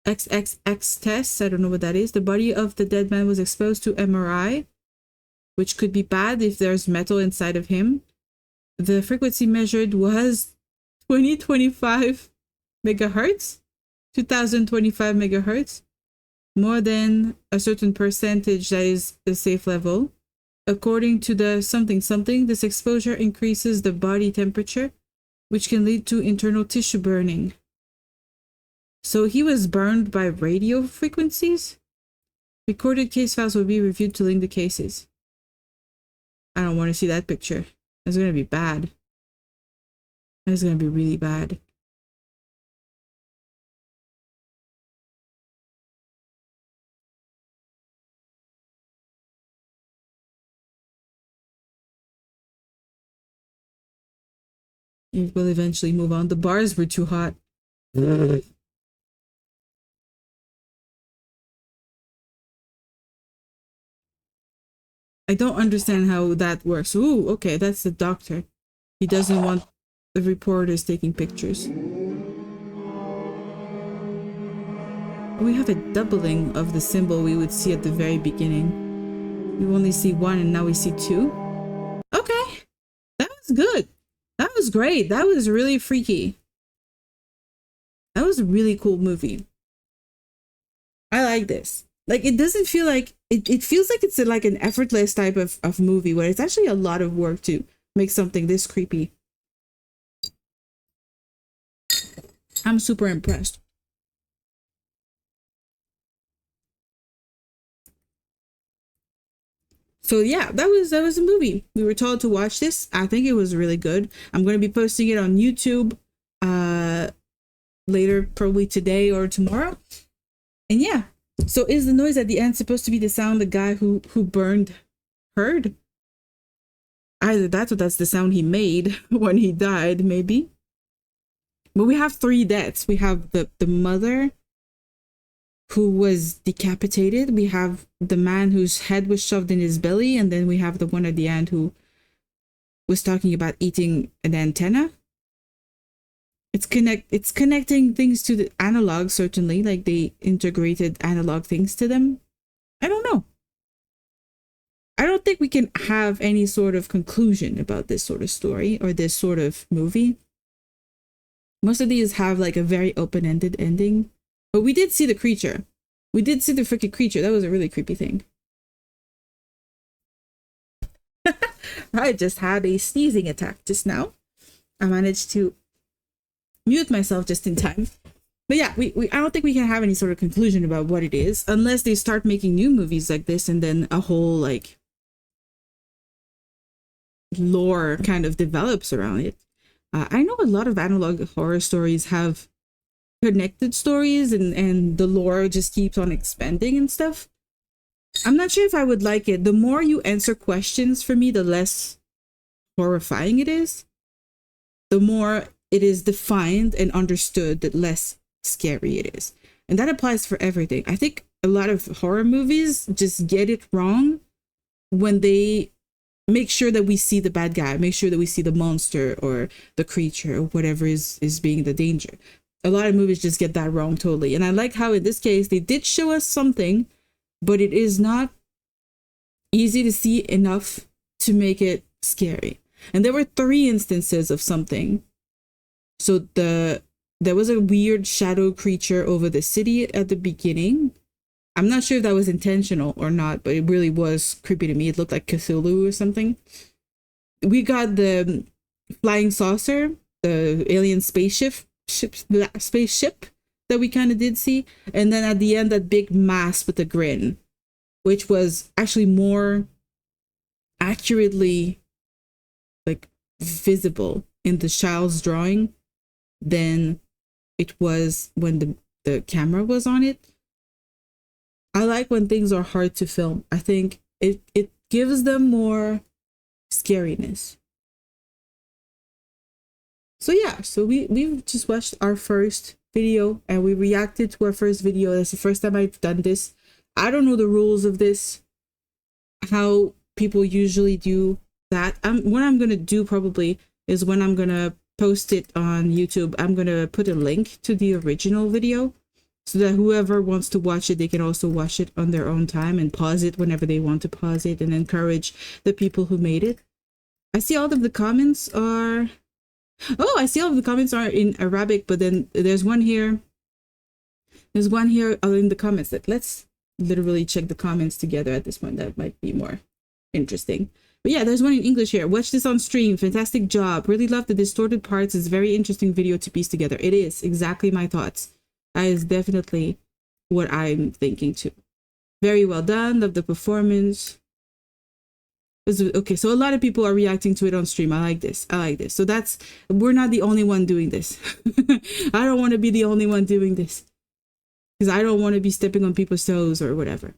S1: XXX tests, I don't know what that is. The body of the dead man was exposed to MRI, which could be bad if there's metal inside of him. The frequency measured was 2025 megahertz, 2025 megahertz. More than a certain percentage that is a safe level. According to the something, this exposure increases the body temperature, which can lead to internal tissue burning. So he was burned by radio frequencies? Recorded case files will be reviewed to link the cases. I don't want to see that picture. That's going to be bad. That's going to be really bad. It will eventually move on. The bars were too hot. I don't understand how that works. Ooh, okay, that's the doctor. He doesn't want the reporters taking pictures. We have a doubling of the symbol we would see at the very beginning. We only see one and now we see two. Okay, that was good. That was great. That was really freaky. That was a really cool movie. I like this. Like, it doesn't feel like, it feels like it's like an effortless type of movie where it's actually a lot of work to make something this creepy. I'm super impressed. So yeah, that was a movie. We were told to watch this. I think it was really good. I'm going to be posting it on YouTube later, probably today or tomorrow. And yeah, so is the noise at the end supposed to be the sound the guy who burned heard? Either that or that's the sound he made when he died, maybe. But we have 3 deaths. We have the mother who was decapitated. We have the man whose head was shoved in his belly. And then we have the one at the end who was talking about eating an antenna. It's connecting things to the analog, certainly. Like they integrated analog things to them. I don't know. I don't think we can have any sort of conclusion about this sort of story or this sort of movie. Most of these have like a very open-ended ending. But we did see the creature. We did see the freaking creature. That was a really creepy thing. I just had a sneezing attack just now. I managed to mute myself just in time. But yeah, I don't think we can have any sort of conclusion about what it is unless they start making new movies like this and then a whole like lore kind of develops around it. I know a lot of analog horror stories have connected stories and the lore just keeps on expanding and stuff. I'm not sure if I would like it. The more you answer questions for me, the less horrifying it is. The more it is defined and understood, the less scary it is. And that applies for everything. I think a lot of horror movies just get it wrong when they make sure that we see the bad guy, make sure that we see the monster or the creature or whatever is being the danger. A lot of movies just get that wrong totally. And I like how in this case, they did show us something, but it is not easy to see enough to make it scary. And there were 3 instances of something. So there was a weird shadow creature over the city at the beginning. I'm not sure if that was intentional or not, but it really was creepy to me. It looked like Cthulhu or something. We got the flying saucer, the alien spaceship that we kind of did see. And then at the end, that big mask with a grin, which was actually more accurately like visible in the child's drawing than it was when the camera was on it. I like when things are hard to film. I think it gives them more scariness. So yeah, so we've just watched our first video and we reacted to our first video. That's the first time I've done this. I don't know the rules of this, how people usually do that. What I'm gonna do probably is when I'm gonna post it on YouTube, I'm gonna put a link to the original video so that whoever wants to watch it, they can also watch it on their own time and pause it whenever they want to pause it and encourage the people who made it. I see all of the comments are... Oh, I see all of the comments are in Arabic, but then there's one here. There's one here in the comments. Let's literally check the comments together at this point. That might be more interesting. But yeah, there's one in English here. Watch this on stream. Fantastic job. Really love the distorted parts. It's a very interesting video to piece together. It is exactly my thoughts. That is definitely what I'm thinking too. Very well done. Love the performance. Okay, so a lot of people are reacting to it on stream. I like this. I like this. So we're not the only one doing this. I don't want to be the only one doing this because I don't want to be stepping on people's toes or whatever.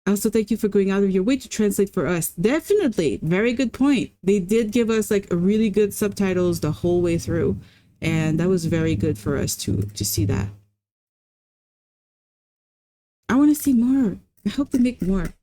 S1: Also, thank you for going out of your way to translate for us. Definitely. Very good point. They did give us like a really good subtitles the whole way through. And that was very good for us to see that. I want to see more. I hope they make more.